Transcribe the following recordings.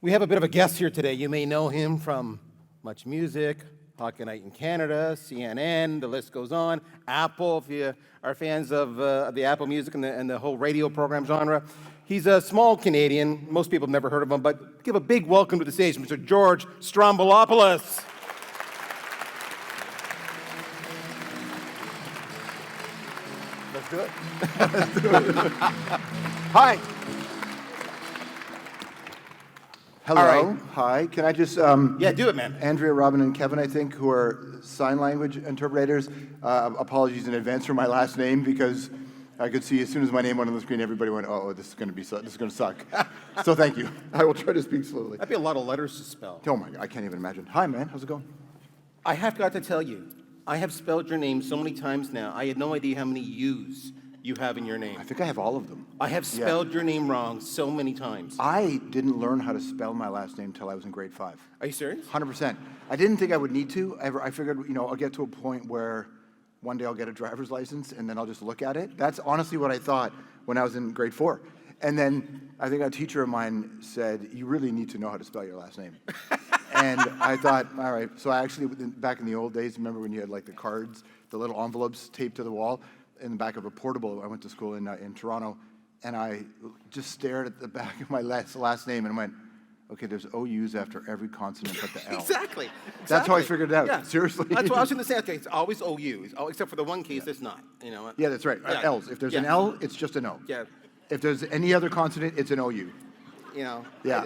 We have a bit of a guest here today. You may know him from Much Music, Hockey Night in Canada, CNN, the list goes on. Apple, if you are fans of the Apple Music and the whole radio program genre. He's a small Canadian. Most people have never heard of him, but give a big welcome to the stage, Mr. George Stroumboulopoulos. Let's do it. Let's do it. Hi. Hello. All right. Hi. Can I just... Yeah, do it, man. Andrea, Robin, and Kevin, I think, who are sign language interpreters, apologies in advance for my last name, because I could see as soon as my name went on the screen, everybody went, oh, this is going to suck. So thank you. I will try to speak slowly. That'd be a lot of letters to spell. Oh my God, I can't even imagine. Hi, man. How's it going? I have got to tell you, I have spelled your name so many times now, I had no idea how many U's you have in your name. I think I have all of them. I have spelled your name wrong so many times. I didn't learn how to spell my last name until I was in grade 5. Are you serious? 100%. I didn't think I would need to. I figured, I'll get to a point where one day I'll get a driver's license and then I'll just look at it. That's honestly what I thought when I was in grade 4. And then I think a teacher of mine said, you really need to know how to spell your last name. And I thought, all right. So I actually, back in the old days, remember when you had like the cards, the little envelopes taped to the wall in the back of a portable? I went to school in Toronto, and I just stared at the back of my last name and went, okay, there's OUs after every consonant but the L. Exactly. That's how I figured it out. Yeah. Seriously. That's what I was going to say. Okay, it's always OU, except for the one case it's not. Yeah, that's right. Yeah. L's. If there's an L, it's just an O. Yeah. If there's any other consonant, it's an OU. Yeah.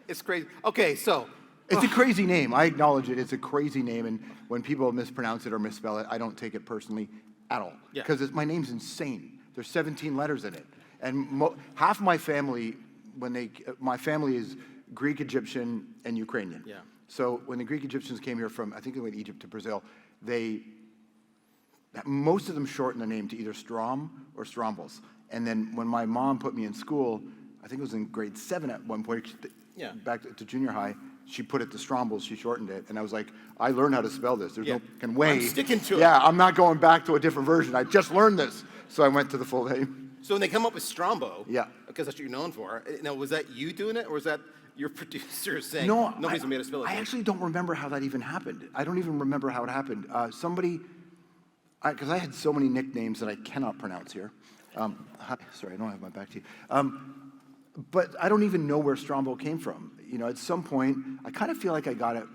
It's crazy. Okay, so. It's a crazy name. I acknowledge it. It's a crazy name, and when people mispronounce it or misspell it, I don't take it personally at all. Yeah. Because my name's insane. There's 17 letters in it. And half my family, my family is Greek, Egyptian, and Ukrainian. Yeah. So when the Greek Egyptians came here from, I think they went Egypt to Brazil, most of them shortened the name to either Strom or Stroumboulopoulos. And then when my mom put me in school, I think it was in grade 7 at one point, back to junior high, she put it to Stroumboulopoulos, she shortened it, and I was like, I learned how to spell this. There's no fucking way. I'm sticking to it. Yeah, I'm not going back to a different version. I just learned this. So I went to the full name. So when they come up with Strombo, because that's what you're known for, now was that you doing it, or was that your producer saying, no, nobody's made a spell it? I actually don't remember how that even happened. I don't even remember how it happened. Because I had so many nicknames that I cannot pronounce here. Sorry, I don't have my back to you. But I don't even know where Strombo came from. At some point, I kind of feel like I got it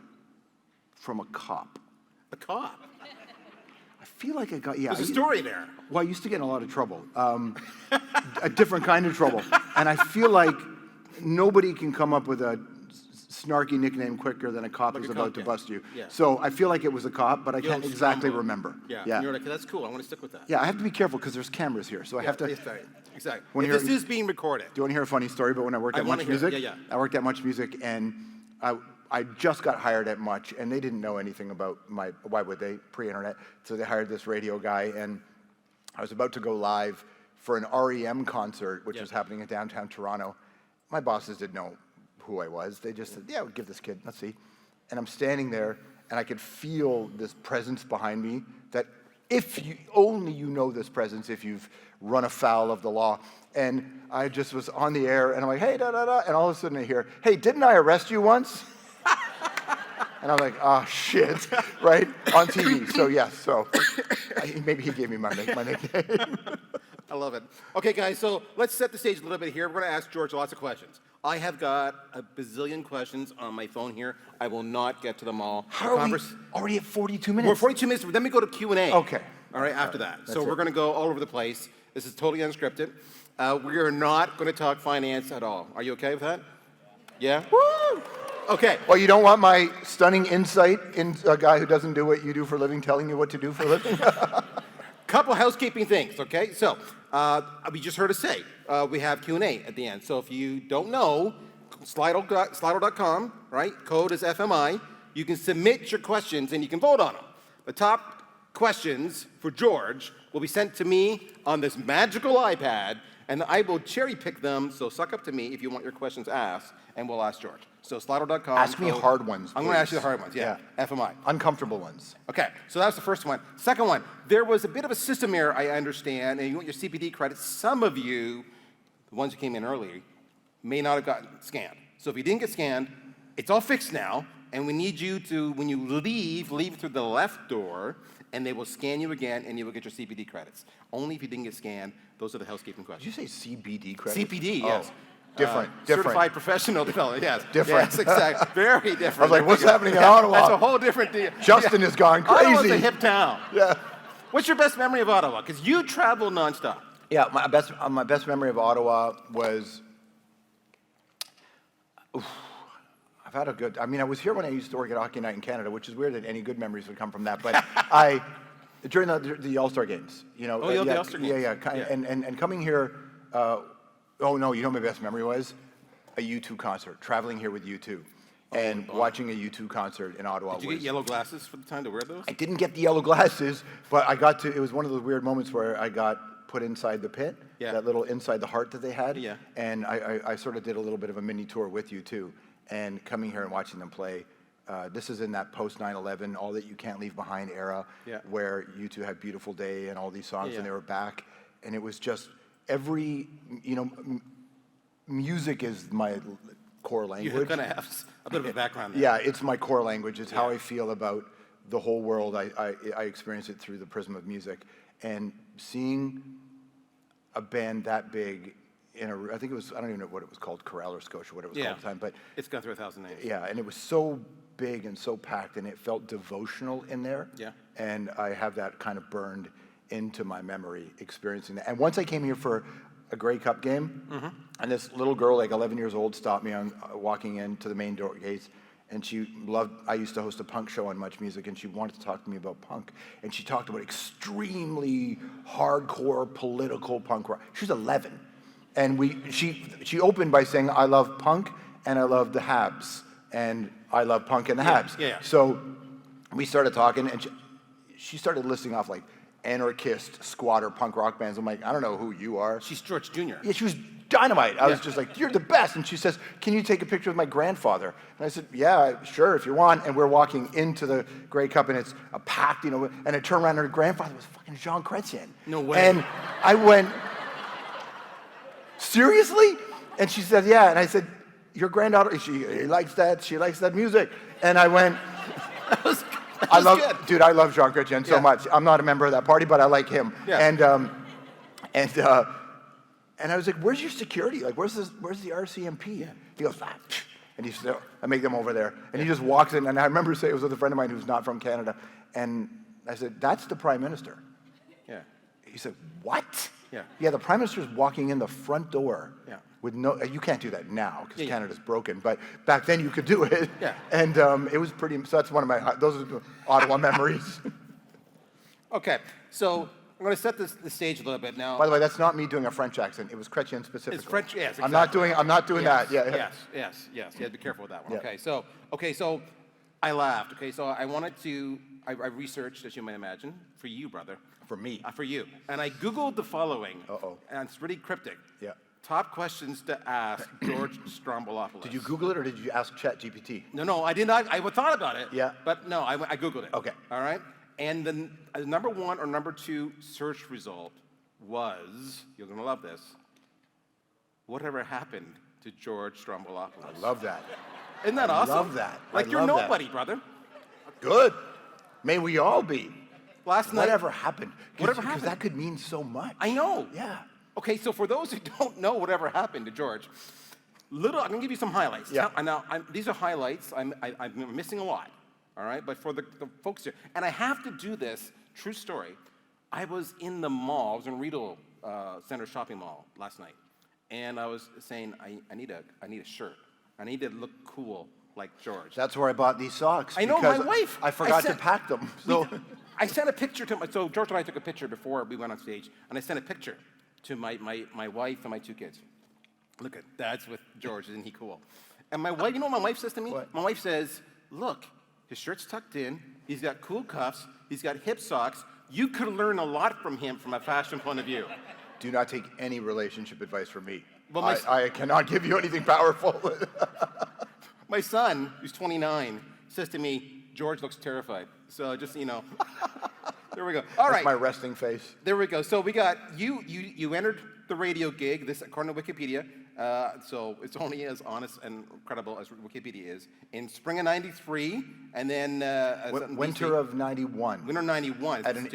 from a cop. A cop? I feel like I got, There's a story there. Well, I used to get in a lot of trouble. A different kind of trouble. And I feel like nobody can come up with a snarky nickname quicker than a cop is about to bust you. Yeah. So I feel like it was a cop, but I can't exactly remember. Yeah. And you're like, that's cool. I want to stick with that. Yeah, I have to be careful because there's cameras here, so I have to. Exactly. This is being recorded. Do you want to hear a funny story about when I worked at Much Music? Yeah. I worked at Much Music, and I just got hired at Much, and they didn't know anything about why would they, pre-internet, so they hired this radio guy, and I was about to go live for an REM concert, which was happening in downtown Toronto. My bosses didn't know who I was. They just said, yeah, we'll give this kid, let's see. And I'm standing there, and I could feel this presence behind me that only you know this presence if you've run afoul of the law. And I just was on the air, and I'm like, hey, da-da-da, and all of a sudden I hear, hey, didn't I arrest you once? And I'm like, oh, shit, right? On TV. So, yes, maybe he gave me my nickname. I love it. Okay, guys, so let's set the stage a little bit here. We're going to ask George lots of questions. I have got a bazillion questions on my phone here. I will not get to them all. How are we already at 42 minutes? We're 42 minutes. Then we go to Q&A. Okay. All right, after that. So we're going to go all over the place. This is totally unscripted. We are not going to talk finance at all. Are you okay with that? Yeah? Woo! Okay. Well, you don't want my stunning insight in a guy who doesn't do what you do for a living telling you what to do for a living? Couple housekeeping things, okay? So, we just heard us say, we have Q&A at the end. So if you don't know, Slido.com, right? Code is FMI. You can submit your questions and you can vote on them. The top questions for George will be sent to me on this magical iPad, and I will cherry pick them, so suck up to me if you want your questions asked, and we'll ask George. So Slido.com. Ask me hard ones, please. I'm going to ask you the hard ones, yeah. FMI. Uncomfortable ones. Okay, so that was the first one. Second one, there was a bit of a system error, I understand, and you want your CPD credits. Some of you, the ones who came in early, may not have gotten scanned. So if you didn't get scanned, it's all fixed now, and we need you to, when you leave through the left door, and they will scan you again, and you will get your CPD credits. Only if you didn't get scanned. Those are the housekeeping questions. Did you say CBD credit? CPD, yes. Different. Certified Professional Development, yes. Different. Yes, exactly. Very different. I was like, what's happening in Ottawa? That's a whole different deal. Justin has gone crazy. Ottawa's a hip town. Yeah. What's your best memory of Ottawa? Because you travel nonstop. Yeah, my best memory of Ottawa was, I've had a good, I was here when I used to work at Hockey Night in Canada, which is weird that any good memories would come from that, but during the All-Star games, the All-Star games. Yeah. And coming here, oh no, you know what my best memory was? A U2 concert, traveling here with U2. And watching a U2 concert in Ottawa. Did you get yellow glasses for the time to wear those? I didn't get the yellow glasses, but it was one of those weird moments where I got put inside the pit, that little inside the heart that they had. Yeah. And I sort of did a little bit of a mini tour with U2. And coming here and watching them play, this is in that post 9/11, All That You Can't Leave Behind era, where U2 had Beautiful Day and all these songs, and they were back. And it was just music is my core language. You're going to have a bit of a background there. Yeah, it's my core language. It's how I feel about the whole world. I experience it through the prism of music. And seeing a band that big I think it was, I don't even know what it was called, Corral or Scotia, what it was called at the time. But it's gone through 1,000 names. Yeah, and it was so big and so packed, and it felt devotional in there. Yeah. And I have that kind of burned into my memory, experiencing that. And once I came here for a Grey Cup game, and this little girl, like 11 years old, stopped me on walking into the main door gates, and I used to host a punk show on Much Music, and she wanted to talk to me about punk, and she talked about extremely hardcore political punk rock. She was 11, and she opened by saying, I love punk, and I love the Habs, and I love punk and the Habs. Yeah. So we started talking, and she started listing off like anarchist, squatter, punk rock bands. I'm like, I don't know who you are. She's George Jr. Yeah, she was dynamite. I was just like, you're the best. And she says, can you take a picture with my grandfather? And I said, yeah, sure, if you want. And we're walking into the Grey Cup, and it's a packed, and I turned around, and her grandfather was fucking Jean Chrétien. No way. And I went, seriously? And she said, yeah. And I said, your granddaughter, she likes that music. And I went, I love Jean Chrétien so much. I'm not a member of that party, but I like him. Yeah. And I was like, where's your security? Like, where's the RCMP? Yeah. He goes, and he said, I make them over there. And he just walks in, and I remember saying it was with a friend of mine who's not from Canada. And I said, that's the Prime Minister. Yeah. He said, what? Yeah. Yeah, the Prime Minister's walking in the front door. Yeah. With you can't do that now because Canada's broken, but back then you could do it. Yeah. And it was pretty, so that's one of those are Ottawa memories. Okay, so I'm going to set the stage a little bit now. By the way, that's not me doing a French accent. It was Chrétien specifically. It's French, yes, exactly. I'm not doing that. Yeah. Yes. You have to be careful with that one. Yeah. Okay, so I laughed. Okay, so I researched, as you might imagine, for you, brother. For me. For you. And I Googled the following. Uh-oh. And it's really cryptic. Yeah. Top questions to ask George Stroumboulopoulos. Did you Google it or did you ask ChatGPT? No, I did not. I thought about it. Yeah. But no, I Googled it. Okay. All right? And the number one or number two search result was, you're going to love this, whatever happened to George Stroumboulopoulos? I love that. Isn't that awesome? I love that. Like, you're nobody, brother. Good. May we all be. Last night. Whatever happened. Whatever happened. Because that could mean so much. I know. Yeah. Okay, so for those who don't know whatever happened to George, I'm going to give you some highlights. Yeah. Now, these are highlights. I'm missing a lot, all right? But for the folks here, and I have to do this, true story. I was in the mall, I was in Rideau Center shopping mall last night, and I was saying, I need a shirt. I need to look cool like George. That's where I bought these socks. I know, my wife. I forgot to pack them. So I sent a picture to so George and I took a picture before we went on stage, and I sent a picture to my wife and my two kids. Look at that's with George, isn't he cool? And my wife, you know what my wife says to me? What? My wife says, look, his shirt's tucked in, he's got cool cuffs, he's got hip socks. You could learn a lot from him from a fashion point of view. Do not take any relationship advice from me. Well, I cannot give you anything powerful. My son, who's 29, says to me, George looks terrified. So just, there we go. All right. That's my resting face. There we go. So we got, you entered the radio gig, this according to Wikipedia, so it's only as honest and credible as Wikipedia is. In spring of '93, and then Winter of '91. Winter '91 At an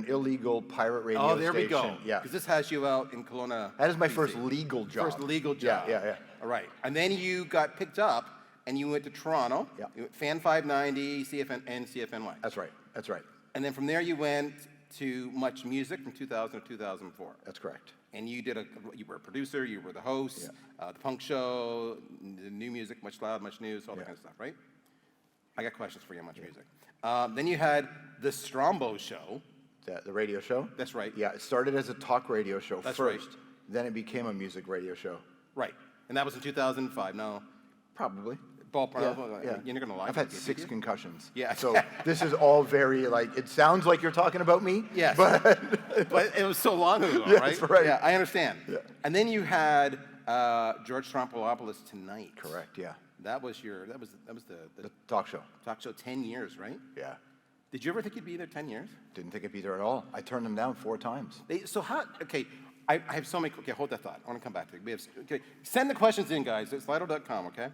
illegal pirate radio station. Oh, there we go. Yeah. Because this has you out in Kelowna. That is my BC. first legal job. First legal job. Yeah. All right. And then you got picked up and you went to Toronto. Yeah. You went Fan 590, CFN, and CFNY. That's right. And then from there you went to Much Music from 2000 to 2004. That's correct. And you were a producer, you were the host, the punk show, the new music, Much Loud, Much News, all that kind of stuff, right? I got questions for you on Much Music. Then you had the Strombo Show. The radio show? That's right. Yeah, it started as a talk radio show That's first. right. Then it became a music radio show. Right. And that was in 2005. No. Probably. Ballpark. Yeah. You're not going to lie. I've had 6 concussions. Yeah. So this is all very, it sounds like you're talking about me. Yes. But it was so long ago, Yes, right? right. Yeah, I understand. Yeah. And then you had George Stroumboulopoulos Tonight. Correct, yeah. That was the Talk show. talk show 10 years, right? Yeah. Did you ever think you'd be there 10 years? Didn't think it'd be there at all. I turned them down 4 times. I have so many, hold that thought. I want to come back to it. Send the questions in, guys, at slido.com, okay?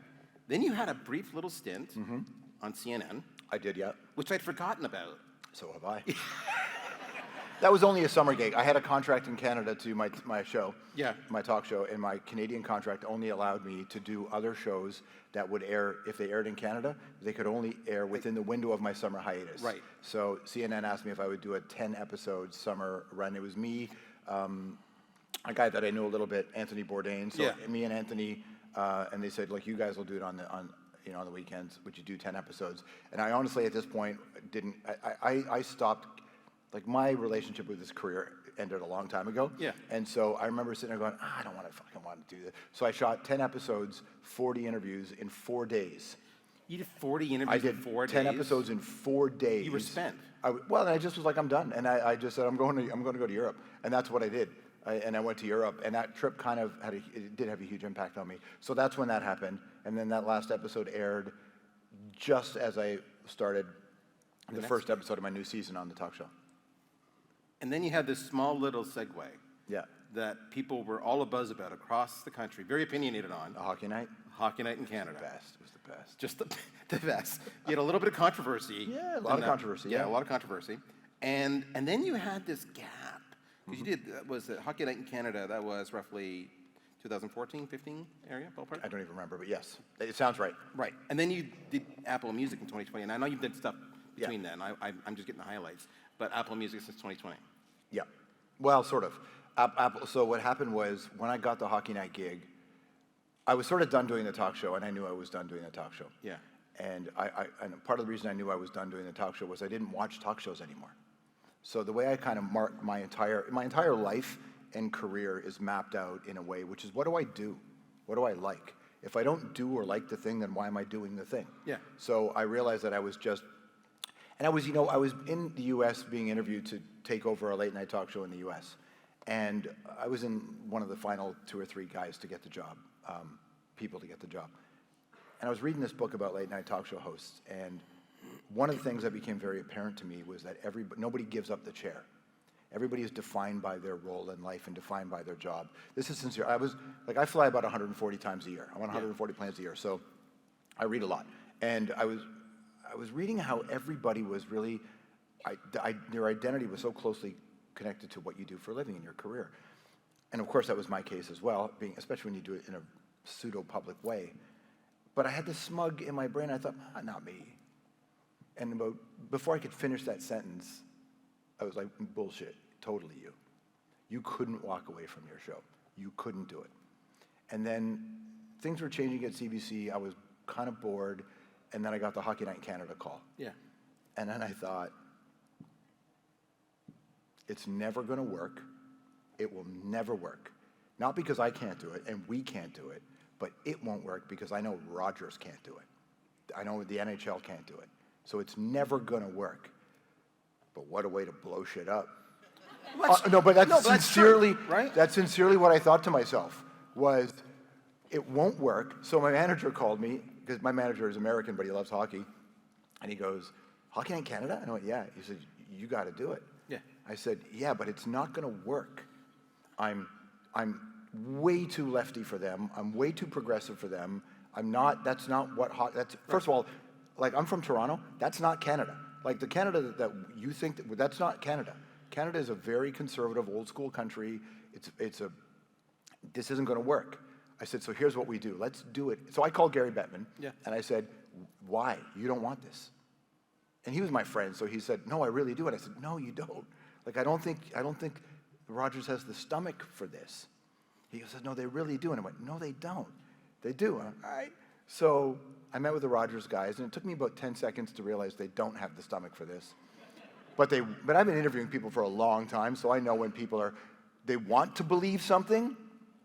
Then you had a brief little stint on CNN. I did, yeah. Which I'd forgotten about. So have I. That was only a summer gig. I had a contract in Canada to my show, my talk show, and my Canadian contract only allowed me to do other shows that would air, if they aired in Canada, they could only air within the window of my summer hiatus. Right. So CNN asked me if I would do a 10-episode summer run. It was me, a guy that I knew a little bit, Anthony Bourdain. So me and Anthony, and they said, look, you guys will do it on the weekends. Would you do 10 episodes? And I honestly, at this point, didn't. I stopped. Like, my relationship with this career ended a long time ago. Yeah. And so I remember sitting there going, I don't fucking want to do this. So I shot 10 episodes, 40 interviews in 4 days. You did 40 interviews in 4 days? I did 10 episodes in 4 days. You were spent. Well, I just was like, I'm done. And I just said, I'm going to go to Europe. And that's what I did. And I went to Europe. And that trip kind of did have a huge impact on me. So that's when that happened. And then that last episode aired just as I started the first episode of my new season on the talk show. And then you had this small little segue that people were all abuzz about across the country, very opinionated on. A hockey night? Hockey night in Canada. It was the best. Just the best. You had a little bit of controversy. Yeah, a lot of controversy. Yeah, a lot of controversy. And then you had this gap. Because you did, was it Hockey Night in Canada, that was roughly 2014, 15 area, ballpark? I don't even remember, but yes, it sounds right. Right. And then you did Apple Music in 2020, and I know you've done stuff between then. I'm just getting the highlights. But Apple Music since 2020. Yeah. Well, sort of. Apple. So what happened was, when I got the Hockey Night gig, I was sort of done doing the talk show, and I knew I was done doing the talk show. Yeah. And and part of the reason I knew I was done doing the talk show was I didn't watch talk shows anymore. So the way I kind of marked my entire life and career is mapped out in a way, which is, what do I do? What do I like? If I don't do or like the thing, then why am I doing the thing? Yeah. So I realized that I was just, and I was in the U.S. being interviewed to take over a late night talk show in the U.S. And I was in one of the final 2 or 3 guys to get the job, people to get the job. And I was reading this book about late night talk show hosts, and one of the things that became very apparent to me was that nobody gives up the chair. Everybody is defined by their role in life and defined by their job. This is sincere. I fly about 140 times a year. I'm on 140 planes a year, so I read a lot. And I was reading how everybody was really, their identity was so closely connected to what you do for a living in your career. And of course, that was my case as well, especially when you do it in a pseudo-public way. But I had this smug in my brain. I thought, not me. And before I could finish that sentence, I was like, bullshit, totally you. You couldn't walk away from your show. You couldn't do it. And then things were changing at CBC. I was kind of bored. And then I got the Hockey Night in Canada call. Yeah. And then I thought, it's never going to work. It will never work. Not because I can't do it and we can't do it, but it won't work because I know Rogers can't do it. I know the NHL can't do it. So it's never going to work. But what a way to blow shit up. That's sincerely, right? That's sincerely what I thought to myself, was it won't work. So my manager called me, because my manager is American, but he loves hockey. And he goes, Hockey Night in Canada? And I went, yeah. He said, you got to do it. Yeah. I said, yeah, but it's not going to work. I'm way too lefty for them. I'm way too progressive for them. That's not what that's, first of all, like I'm from Toronto, that's not Canada. Like the Canada that you think, that's not Canada. Canada is a very conservative, old school country. This isn't gonna work. I said, so here's what we do, let's do it. So I called Gary Bettman, and I said, why? You don't want this. And he was my friend, so he said, no, I really do. And I said, no, you don't. Like, I don't think Rogers has the stomach for this. He said, no, they really do. And I went, no, they don't. They do. All right. So I met with the Rogers guys, and it took me about 10 seconds to realize they don't have the stomach for this. But I've been interviewing people for a long time, so I know when people they want to believe something,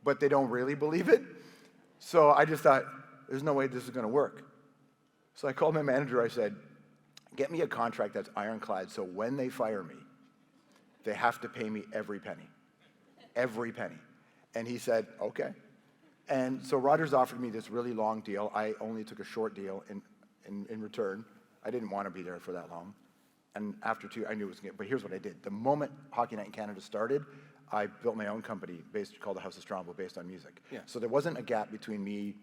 but they don't really believe it. So I just thought, there's no way this is going to work. So I called my manager. I said, get me a contract that's ironclad, so when they fire me, they have to pay me every penny. Every penny. And he said, okay. And so Rogers offered me this really long deal. I only took a short deal in return. I didn't want to be there for that long. And after I knew it was going to, but here's what I did. The moment Hockey Night in Canada started, I built my own company called the House of Stroumboulopoulos, based on music. Yeah. So there wasn't a gap between me.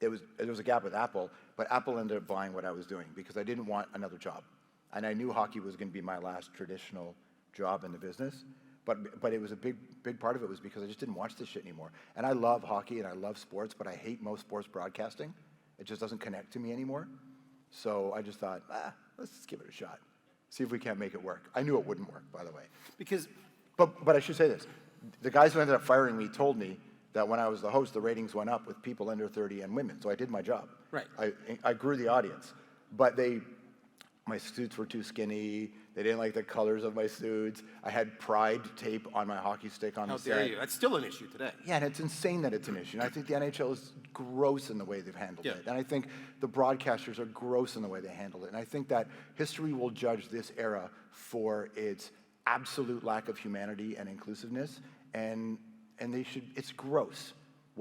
There was a gap with Apple, but Apple ended up buying what I was doing because I didn't want another job. And I knew hockey was going to be my last traditional job in the business. But it was a big part of it was because I just didn't watch this shit anymore. And I love hockey and I love sports, but I hate most sports broadcasting. It just doesn't connect to me anymore. So I just thought, let's just give it a shot. See if we can't make it work. I knew it wouldn't work, by the way. But I should say this. The guys who ended up firing me told me that when I was the host, the ratings went up with people under 30 and women. So I did my job. Right. I grew the audience. But my suits were too skinny. They didn't like the colors of my suits. I had pride tape on my hockey stick on the set. How dare you? That's still an issue today. Yeah, and it's insane that it's an issue. And I think the NHL is gross in the way they've handled it. And I think the broadcasters are gross in the way they handle it. And I think that history will judge this era for its absolute lack of humanity and inclusiveness. And it's gross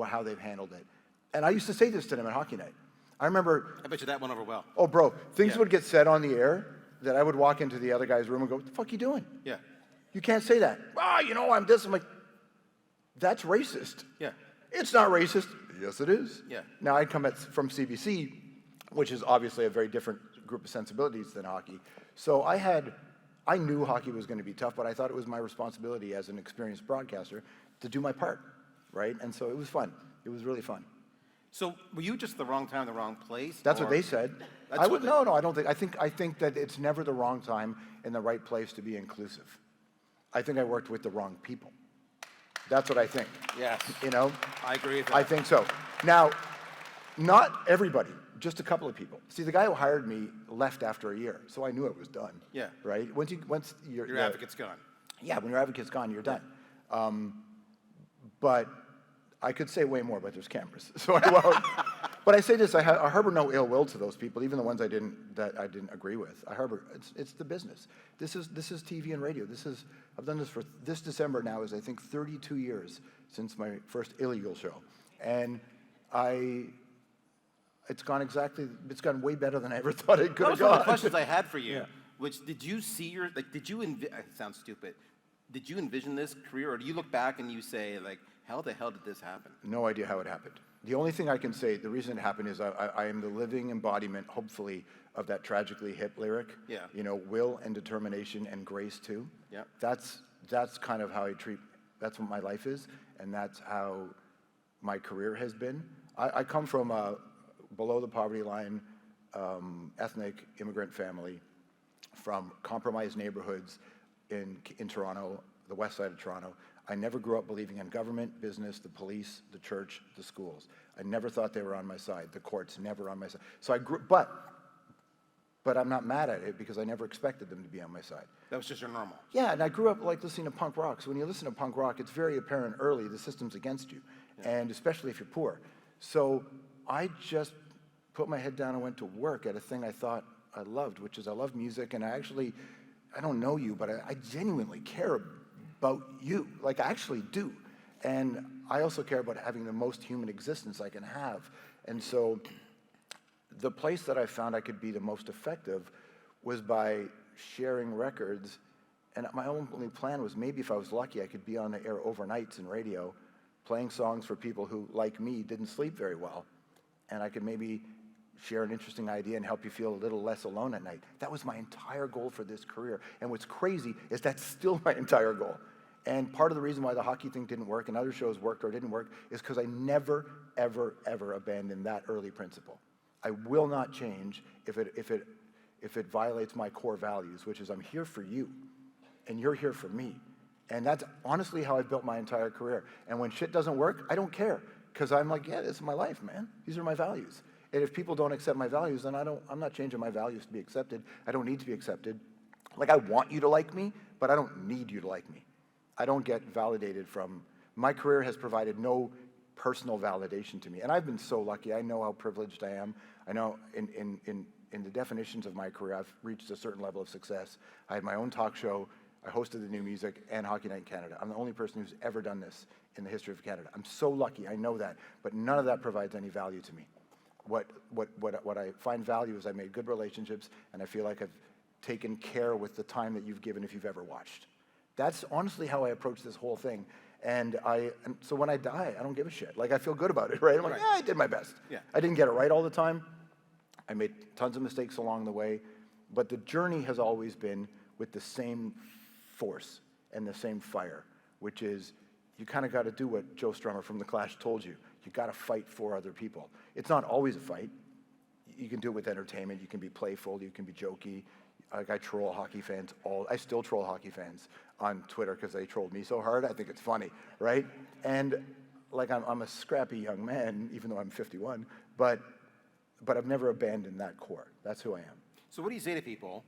how they've handled it. And I used to say this to them at Hockey Night. I remember... I bet you that went over well. Oh, bro, things would get said on the air that I would walk into the other guy's room and go, what the fuck are you doing? Yeah. You can't say that. I'm this. I'm like, that's racist. Yeah. It's not racist. Yes, it is. Yeah. Now, I come from CBC, which is obviously a very different group of sensibilities than hockey. So I knew hockey was going to be tough, but I thought it was my responsibility as an experienced broadcaster to do my part, right? And so it was fun. It was really fun. So were you just the wrong time, the wrong place? That's what they said. No, I don't think. I think that it's never the wrong time and the right place to be inclusive. I think I worked with the wrong people. That's what I think. Yes. I agree with that. I think so. Now, not everybody, just a couple of people. See, the guy who hired me left after a year, so I knew it was done. Yeah. Right? Once your advocate's gone. Yeah, when your advocate's gone, you're done. But I could say way more, but there's cameras, so I won't. But I say this: I harbor no ill will to those people, even the ones I didn't agree with. It's the business. This is TV and radio. I've done this for this December now is I think 32 years since my first illegal show, and it's gone way better than I ever thought it could have gone. That was one of the questions I had for you. Yeah. Which did you see it sounds stupid. Did you envision this career, or do you look back and you say, like, how the hell did this happen? No idea how it happened. The only thing I can say, the reason it happened is I am the living embodiment, hopefully, of that tragically hip lyric. Yeah. Will and determination and grace too. Yeah. That's kind of how that's what my life is, and that's how my career has been. I come from a below the poverty line, ethnic immigrant family from compromised neighborhoods in Toronto, the west side of Toronto. I never grew up believing in government, business, the police, the church, the schools. I never thought they were on my side. The courts never on my side. So I grew, but I'm not mad at it because I never expected them to be on my side. That was just your normal. Yeah, and I grew up like listening to punk rock. So when you listen to punk rock, it's very apparent early the system's against you, and especially if you're poor. So I just put my head down and went to work at a thing I thought I loved, which is I love music, and I don't know you, but I genuinely care about you. Like, I actually do. And I also care about having the most human existence I can have. And so the place that I found I could be the most effective was by sharing records. And my only plan was maybe if I was lucky, I could be on the air overnights in radio, playing songs for people who, like me, didn't sleep very well. And I could maybe share an interesting idea and help you feel a little less alone at night. That was my entire goal for this career. And what's crazy is that's still my entire goal. And part of the reason why the hockey thing didn't work and other shows worked or didn't work is because I never, ever, ever abandoned that early principle. I will not change if it violates my core values, which is I'm here for you, and you're here for me. And that's honestly how I built my entire career. And when shit doesn't work, I don't care, because I'm like, yeah, this is my life, man. These are my values. And if people don't accept my values, then I'm not changing my values to be accepted. I don't need to be accepted. Like, I want you to like me, but I don't need you to like me. I don't get validated from, my career has provided no personal validation to me. And I've been so lucky. I know how privileged I am. I know in the definitions of my career, I've reached a certain level of success. I had my own talk show. I hosted the New Music and Hockey Night in Canada. I'm the only person who's ever done this in the history of Canada. I'm so lucky. I know that. But none of that provides any value to me. What I find value is I made good relationships, and I feel like I've taken care with the time that you've given if you've ever watched. That's honestly how I approach this whole thing. And so when I die, I don't give a shit. Like, I feel good about it, right? I'm like, yeah, I did my best. Yeah. I didn't get it right all the time. I made tons of mistakes along the way. But the journey has always been with the same force and the same fire, which is you kind of got to do what Joe Strummer from The Clash told you. You got to fight for other people. It's not always a fight. You can do it with entertainment. You can be playful. You can be jokey. Like, I troll hockey fans I still troll hockey fans on Twitter because they trolled me so hard. I think it's funny, right? And like, I'm a scrappy young man, even though I'm 51, but I've never abandoned that core. That's who I am. So what do you say to people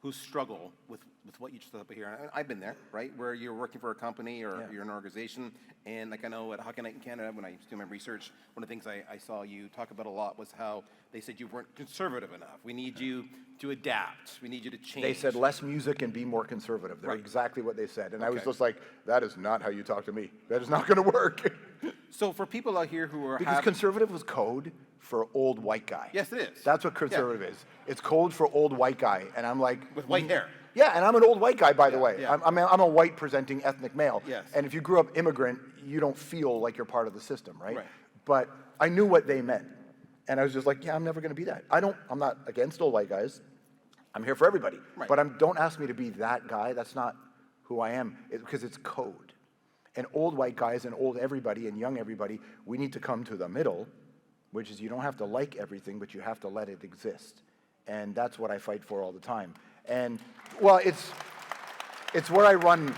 who struggle with what you just put up here? And I've been there, right? Where you're working for a company or you're an organization, and like I know at Hockey Night in Canada, when I used to do my research, one of the things I saw you talk about a lot was how they said you weren't conservative enough. We need you to adapt. We need you to change. They said less music and be more conservative. They're exactly what they said. And I was just like, that is not how you talk to me. That is not going to work. So for people out here who are Because conservative was code for old white guy. Yes, it is. That's what conservative is. It's code for old white guy. And I'm like... With white hair. Yeah, and I'm an old white guy, by the way. Yeah. I'm a white presenting ethnic male. Yes. And if you grew up immigrant, you don't feel like you're part of the system, right? Right. But I knew what they meant. And I was just like, yeah, I'm never going to be that. I'm not against old white guys. I'm here for everybody. Right. But don't ask me to be that guy. That's not who I am, because it's code. And old white guys and old everybody and young everybody, we need to come to the middle, which is you don't have to like everything, but you have to let it exist. And that's what I fight for all the time. And, well, it's where I run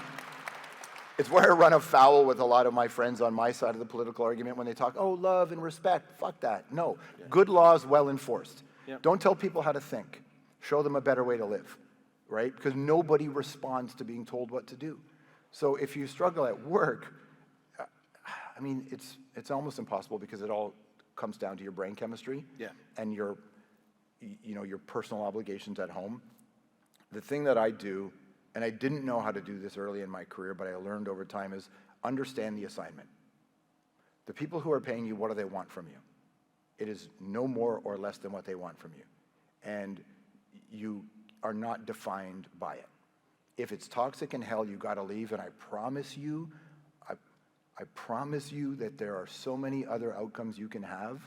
afoul with a lot of my friends on my side of the political argument when they talk, oh, love and respect. Fuck that. No. Yeah. Good laws, well enforced. Yeah. Don't tell people how to think. Show them a better way to live, right? Because nobody responds to being told what to do. So if you struggle at work, I mean, it's almost impossible because it all comes down to your brain chemistry and your personal obligations at home. The thing that I do, and I didn't know how to do this early in my career, but I learned over time, is understand the assignment. The people who are paying you, what do they want from you? It is no more or less than what they want from you. And you are not defined by it. If it's toxic in hell, you got to leave, and I promise you that there are so many other outcomes you can have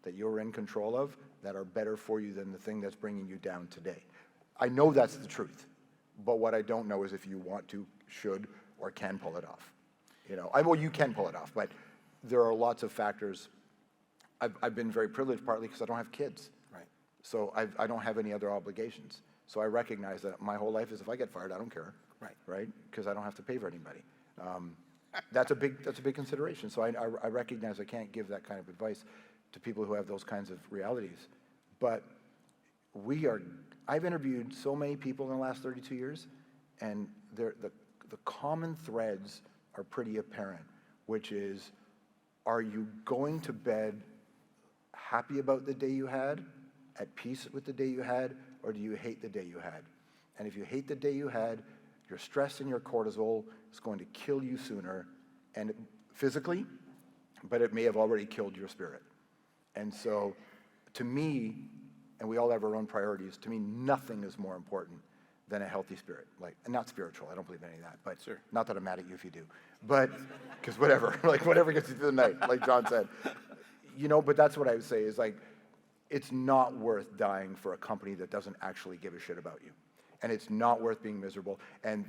that you're in control of that are better for you than the thing that's bringing you down today. I know that's the truth, but what I don't know is if you want to, should, or can pull it off. Well, you can pull it off, but there are lots of factors. I've been very privileged partly because I don't have kids. Right. So I don't have any other obligations. So I recognize that my whole life is if I get fired, I don't care. Right. Right? Because I don't have to pay for anybody. That's a big consideration. So I recognize I can't give that kind of advice to people who have those kinds of realities. But I've interviewed so many people in the last 32 years, and the common threads are pretty apparent, which is, are you going to bed happy about the day you had, at peace with the day you had, or do you hate the day you had? And if you hate the day you had, your stress and your cortisol is going to kill you sooner, and physically, but it may have already killed your spirit. And so, to me, and we all have our own priorities, to me, nothing is more important than a healthy spirit. Like, not spiritual, I don't believe in any of that, but Sure. not that I'm mad at you if you do. But, because whatever, like whatever gets you through the night, like John said. You know, but that's what I would say is like, it's not worth dying for a company that doesn't actually give a shit about you. And it's not worth being miserable. And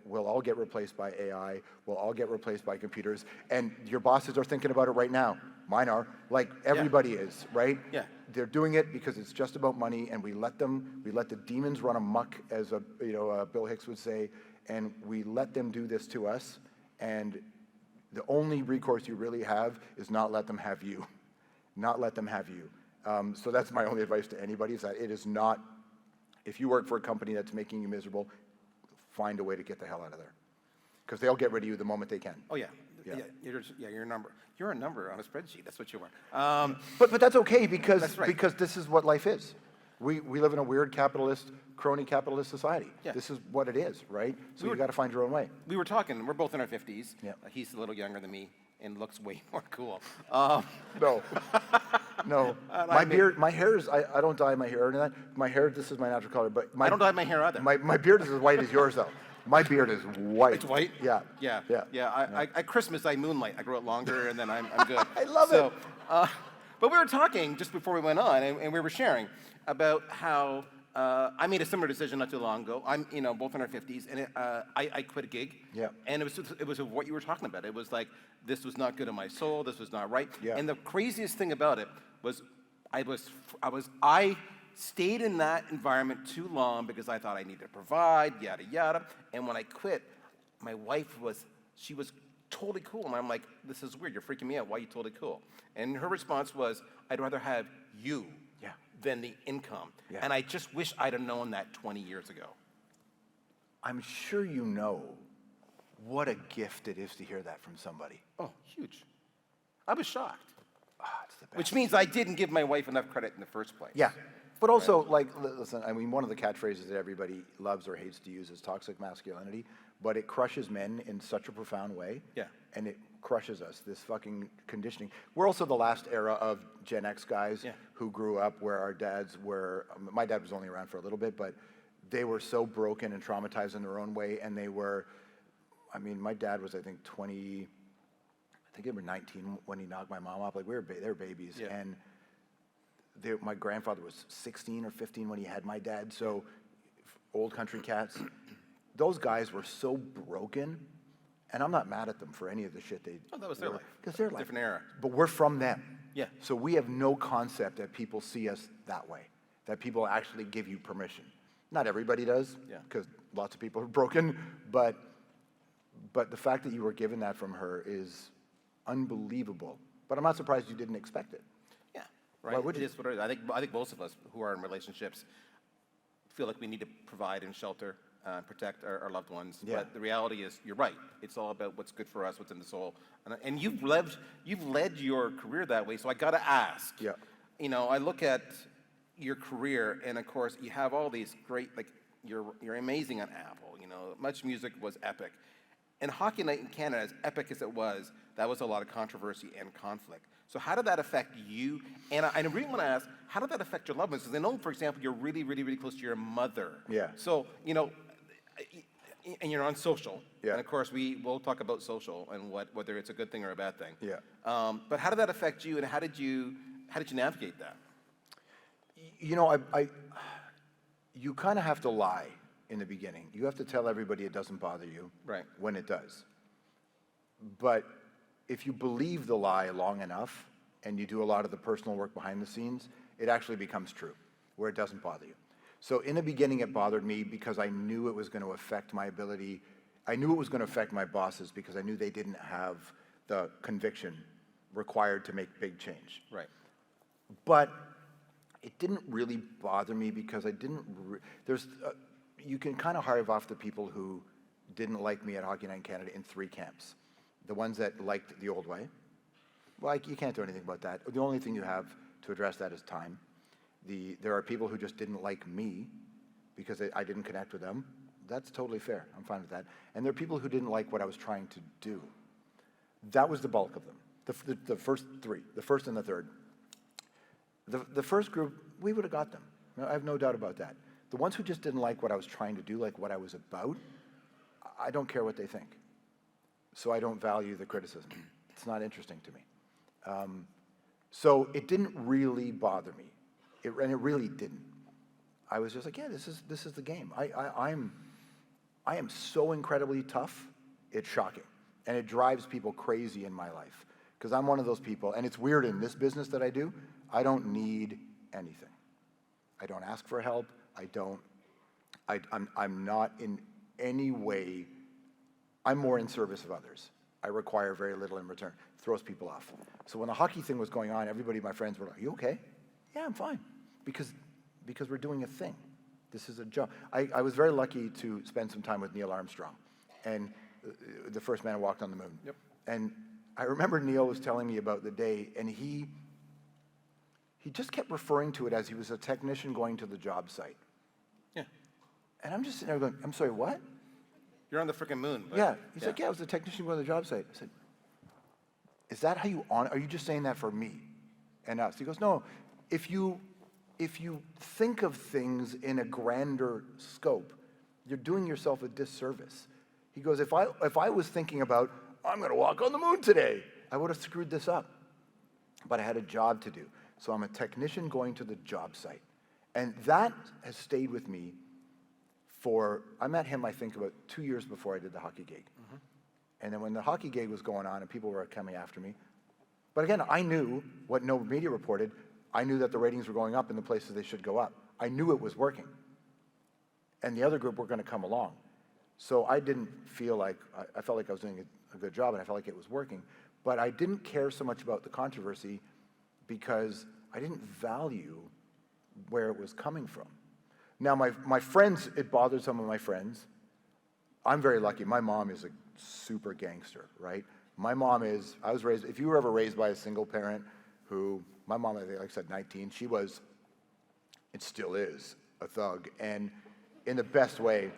we'll all get replaced by AI. We'll all get replaced by computers. And your bosses are thinking about it right now. Mine are. Like everybody is, right? Yeah. They're doing it because it's just about money, and we let the demons run amok, as Bill Hicks would say, and we let them do this to us. And the only recourse you really have is not let them have you. Not let them have you. So that's my only advice to anybody, is that it is not, if you work for a company that's making you miserable, find a way to get the hell out of there. Because they'll get rid of you the moment they can. Oh, yeah. You're a number. You're a number on a spreadsheet. That's what you are. But that's okay, because That's right. because this is what life is. We live in a weird crony capitalist society. Yeah. This is what it is, right? So We you were- got to find your own way. We were talking, we're both in our 50s. Yeah. He's a little younger than me and looks way more cool. No. No. My beard, my hair is, I don't dye my hair or anything. My hair, this is my natural color, but I don't dye my hair either. My beard is as white as yours, though. My beard is white. It's white? Yeah. Yeah. Yeah. Yeah. At Christmas, I moonlight. I grow it longer, and then I'm good. I love it. But we were talking just before we went on, and we were sharing about how I made a similar decision not too long ago. I'm, both in our 50s, and I quit a gig. Yeah. And it was what you were talking about. It was like, this was not good in my soul. This was not right. Yeah. And the craziest thing about it was, I stayed in that environment too long because I thought I needed to provide, yada, yada. And when I quit, my wife was totally cool. And I'm like, this is weird. You're freaking me out. Why are you totally cool? And her response was, I'd rather have you than the income. Yeah. And I just wish I'd have known that 20 years ago. I'm sure you know what a gift it is to hear that from somebody. Oh, huge. I was shocked. It's the best. Which means I didn't give my wife enough credit in the first place. Yeah. But also, like, listen, I mean, one of the catchphrases that everybody loves or hates to use is toxic masculinity, but it crushes men in such a profound way. Yeah. And it crushes us, this fucking conditioning. We're also the last era of Gen X guys who grew up where our dads were, my dad was only around for a little bit, but they were so broken and traumatized in their own way, and they were, I mean, my dad was, I think, 20, I think they were 19 when he knocked my mom up. Like, they were babies. Yeah. And my grandfather was 16 or 15 when he had my dad, so old country cats. Those guys were so broken, and I'm not mad at them for any of the shit they Oh, that was their life. because they're like, Different era. but we're from them. Yeah. So we have no concept that people see us that way, that people actually give you permission. Not everybody does, Yeah. because lots of people are broken, but the fact that you were given that from her is unbelievable. But I'm not surprised you didn't expect it. Yeah, right. Why would It you? is what it is. I think most of us who are in relationships feel like we need to provide and shelter, protect our loved ones. Yeah. But the reality is, you're right. It's all about what's good for us, what's in the soul. And you've led your career that way. So I got to ask. Yeah. I look at your career, and of course, you have all these great, like, you're amazing on Apple. Much music was epic. And Hockey Night in Canada, as epic as it was, that was a lot of controversy and conflict. So how did that affect you? And I really want to ask, how did that affect your loved ones? Because I know, for example, you're really, really, really close to your mother. Yeah. So, and you're on social. Yeah. And of course, we'll talk about social and whether it's a good thing or a bad thing. Yeah. But how did that affect you, and how did you navigate that? You kind of have to lie in the beginning. You have to tell everybody it doesn't bother you Right. when it does. But if you believe the lie long enough and you do a lot of the personal work behind the scenes, it actually becomes true, where it doesn't bother you. So in the beginning, it bothered me because I knew it was going to affect my ability. I knew it was going to affect my bosses because I knew they didn't have the conviction required to make big change. Right. But it didn't really bother me because I didn't. You can kind of hive off the people who didn't like me at Hockey Night in Canada in three camps. The ones that liked the old way. Well, you can't do anything about that. The only thing you have to address that is time. There are people who just didn't like me because I didn't connect with them. That's totally fair. I'm fine with that. And there are people who didn't like what I was trying to do. That was the bulk of them. The first three, the first and the third. The first group, we would have got them. I have no doubt about that. The ones who just didn't like what I was trying to do, like what I was about, I don't care what they think. So I don't value the criticism. It's not interesting to me. So it didn't really bother me. And it really didn't. I was just like, yeah, this is the game. I am so incredibly tough, it's shocking. And it drives people crazy in my life. Because I'm one of those people, and it's weird in this business that I do, I don't need anything. I don't ask for help. I'm not in any way, I'm more in service of others. I require very little in return. Throws people off. So when the hockey thing was going on, everybody, my friends were like, you okay? Yeah, I'm fine. Because we're doing a thing. This is a job. I was very lucky to spend some time with Neil Armstrong, and the first man who walked on the moon. Yep. And I remember Neil was telling me about the day, and he just kept referring to it as he was a technician going to the job site. Yeah. And I'm just sitting there going, I'm sorry, what? You're on the freaking moon. But, Yeah. He's like, yeah, I was a technician going to the job site. I said, is that how you are you just saying that for me and us? He goes, no, if you think of things in a grander scope, you're doing yourself a disservice. He goes, if I was thinking about, I'm going to walk on the moon today, I would have screwed this up. But I had a job to do. So I'm a technician going to the job site. And that has stayed with me I met him, I think, about 2 years before I did the hockey gig. Mm-hmm. And then when the hockey gig was going on and people were coming after me, but again, I knew what no media reported. I knew that the ratings were going up in the places they should go up. I knew it was working. And the other group were going to come along. So I didn't feel like, I felt like I was doing a good job and I felt like it was working. But I didn't care so much about the controversy because I didn't value where it was coming from. Now, my friends, it bothered some of my friends. I'm very lucky. My mom is a super gangster, right? My mom I was raised, if you were ever raised by a single parent who, my mom, like I said, 19, she was, it still is, a thug. And in the best way,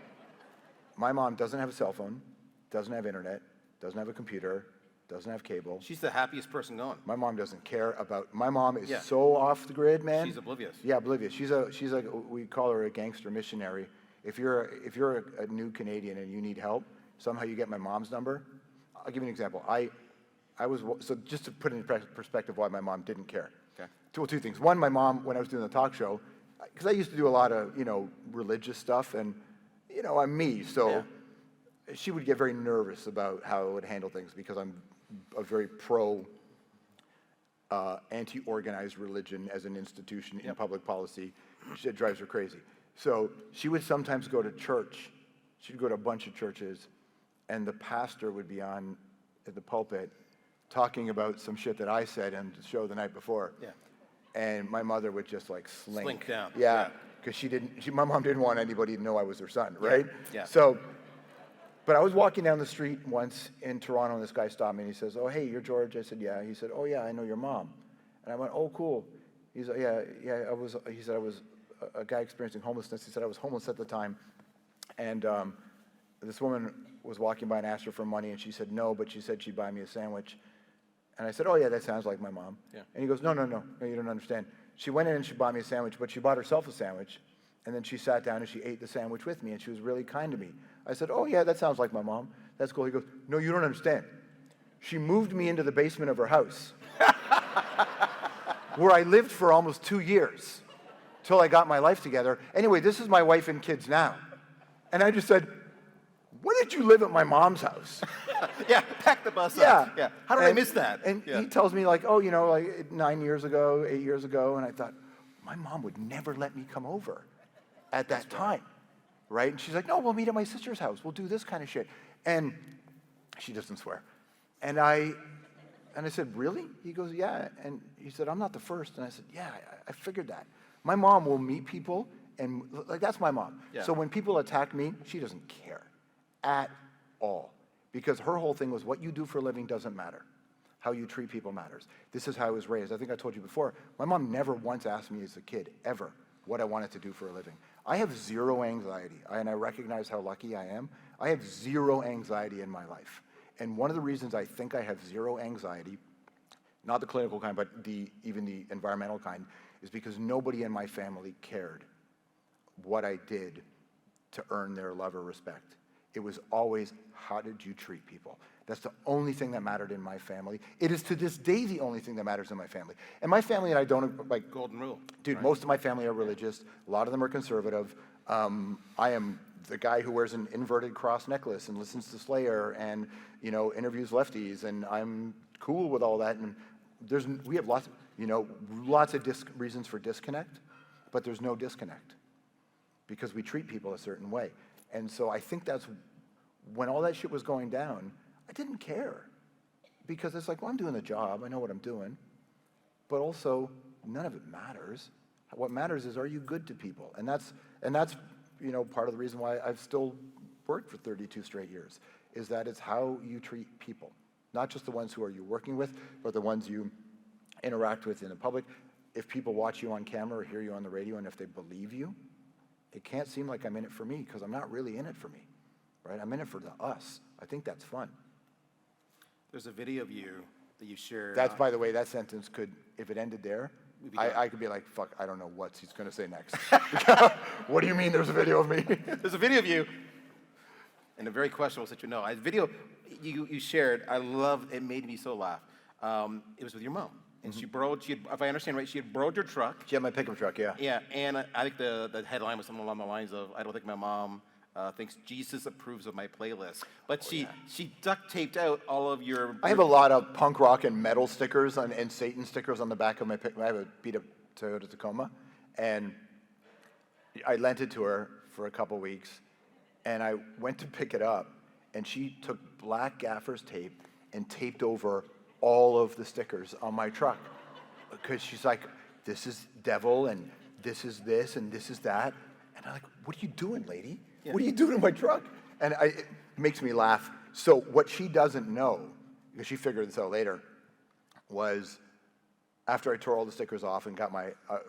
my mom doesn't have a cell phone, doesn't have internet, doesn't have a computer, doesn't have cable. She's the happiest person going. My mom doesn't care about, my mom is so off the grid, man. She's oblivious. Yeah, oblivious. She's like, we call her a gangster missionary. If you're a new Canadian and you need help, somehow you get my mom's number. I'll give you an example. So just to put in perspective why my mom didn't care. Okay. Two things. One, my mom, when I was doing the talk show, because I used to do a lot of, religious stuff, and, I'm me, so she would get very nervous about how I would handle things because I'm a very anti-organized religion as an institution in public policy. It drives her crazy. So she would sometimes go to church. She'd go to a bunch of churches, and the pastor would be on at the pulpit talking about some shit that I said in the show the night before. Yeah. And my mother would just like slink down. Yeah, because my mom didn't want anybody to know I was her son, right? Yeah. So, but I was walking down the street once in Toronto, and this guy stopped me, and he says, oh, hey, you're George? I said, yeah. He said, oh, yeah, I know your mom. And I went, oh, cool. He's like, yeah, he said, I was a guy experiencing homelessness. He said, I was homeless at the time. And this woman was walking by and asked her for money, and she said no, but she said she'd buy me a sandwich. And I said, oh, yeah, that sounds like my mom. Yeah. And he goes, no, you don't understand. She went in and she bought me a sandwich, but she bought herself a sandwich. And then she sat down and she ate the sandwich with me, and she was really kind to me. I said, oh, yeah, that sounds like my mom. That's cool. He goes, no, you don't understand. She moved me into the basement of her house, where I lived for almost 2 years, till I got my life together. Anyway, this is my wife and kids now. And I just said, when did you live at my mom's house? Yeah, pack the bus up. Yeah. How did I miss that? And he tells me like, oh, like 9 years ago, 8 years ago. And I thought, my mom would never let me come over at that time, right? And she's like, no, we'll meet at my sister's house. We'll do this kind of shit. And she doesn't swear. And I said, really? He goes, yeah. And he said, I'm not the first. And I said, yeah, I figured that. My mom will meet people, and like that's my mom. Yeah. So when people attack me, she doesn't care at all. Because her whole thing was what you do for a living doesn't matter. How you treat people matters. This is how I was raised. I think I told you before, my mom never once asked me as a kid, ever, what I wanted to do for a living. I have zero anxiety, and I recognize how lucky I am. I have zero anxiety in my life. And one of the reasons I think I have zero anxiety, not the clinical kind, but even the environmental kind, is because nobody in my family cared what I did to earn their love or respect. It was always, how did you treat people? That's the only thing that mattered in my family. It is to this day the only thing that matters in my family. And my family and I don't, like... Golden rule. Dude, right? Most of my family are religious. A lot of them are conservative. I am the guy who wears an inverted cross necklace and listens to Slayer and, interviews lefties, and I'm cool with all that. And we have lots of reasons for disconnect, but there's no disconnect because we treat people a certain way. And so I think that's when all that shit was going down, I didn't care because it's like, well, I'm doing the job. I know what I'm doing. But also, none of it matters. What matters is, are you good to people? And that's part of the reason why I've still worked for 32 straight years, is that it's how you treat people. Not just the ones who are you working with, but the ones you interact with in the public. If people watch you on camera or hear you on the radio, and if they believe you, it can't seem like I'm in it for me, because I'm not really in it for me, right? I'm in it for the us. I think that's fun. There's a video of you that you shared. That's, by the way, that sentence could, if it ended there, I could be like, fuck, I don't know what he's going to say next. What do you mean there's a video of me? There's a video of you in a very questionable situation. No, a video you shared, I loved, it made me so laugh. It was with your mom. And she borrowed, if I understand right, she had borrowed your truck. She had my pickup truck, yeah. Yeah, and I think the headline was something along the lines of, I don't think my mom thinks Jesus approves of my playlist. But she duct taped out all of your... I have a lot of punk rock and metal stickers and Satan stickers on the back of my pickup. I have a beat-up Toyota Tacoma, and I lent it to her for a couple weeks, and I went to pick it up, and she took black gaffer's tape and taped over all of the stickers on my truck, because she's like, this is devil, and this is this, and this is that. And I'm like, what are you doing, lady? Yeah. What are you doing in my truck? And it makes me laugh. So what she doesn't know, because she figured this out later, was after I tore all the stickers off and got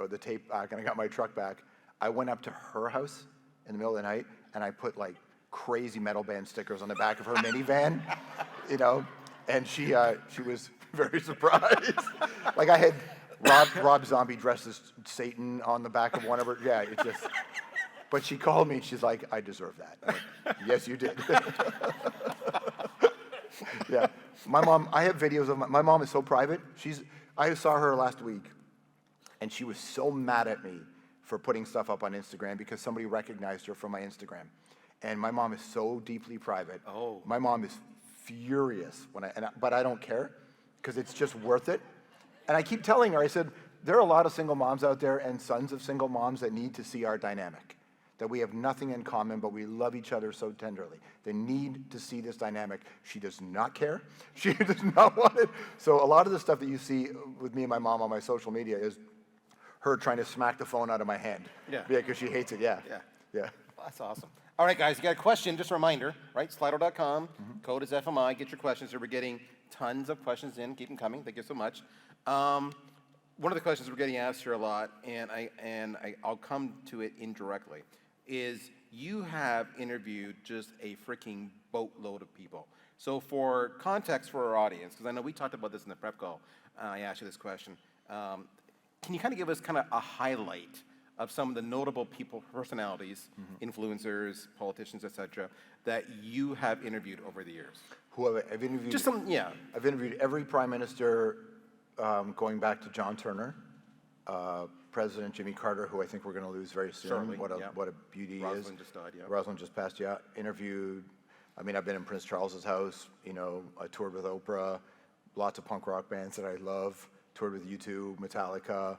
the tape back, and I got my truck back, I went up to her house in the middle of the night, and I put like crazy metal band stickers on the back of her minivan, and she was very surprised. Like I had Rob Zombie dressed as Satan on the back of one of her. Yeah, it just. But she called me and she's like, I deserve that. I'm like, yes, you did. Yeah, my mom. I have videos of my mom is so private. I saw her last week, and she was so mad at me for putting stuff up on Instagram because somebody recognized her from my Instagram. And my mom is so deeply private. Oh. My mom is furious but I don't care because it's just worth it. And I keep telling her, I said, there are a lot of single moms out there and sons of single moms that need to see our dynamic, that we have nothing in common, but we love each other so tenderly. They need to see this dynamic. She does not care. She does not want it. So a lot of the stuff that you see with me and my mom on my social media is her trying to smack the phone out of my hand. Yeah. Because she hates it, yeah. Yeah. Yeah. Well, that's awesome. All right, guys, you got a question, just a reminder, right? Slido.com, code is FMI, get your questions. So we're getting tons of questions in, keep them coming, thank you so much. One of the questions we're getting asked here a lot, and I'll come to it indirectly, is you have interviewed just a freaking boatload of people. So for context for our audience, because I know we talked about this in the prep call, I asked you this question, can you kind of give us kind of a highlight of some of the notable people, personalities, influencers, politicians, etc., that you have interviewed over the years? Who I've interviewed? Just some, yeah. I've interviewed every prime minister going back to John Turner, President Jimmy Carter, who I think we're going to lose very soon. Shortly, what a beauty he is. Rosalind just died, yeah. Rosalind just passed, yeah. Interviewed, I've been in Prince Charles's house, I toured with Oprah, lots of punk rock bands that I love, toured with U2, Metallica,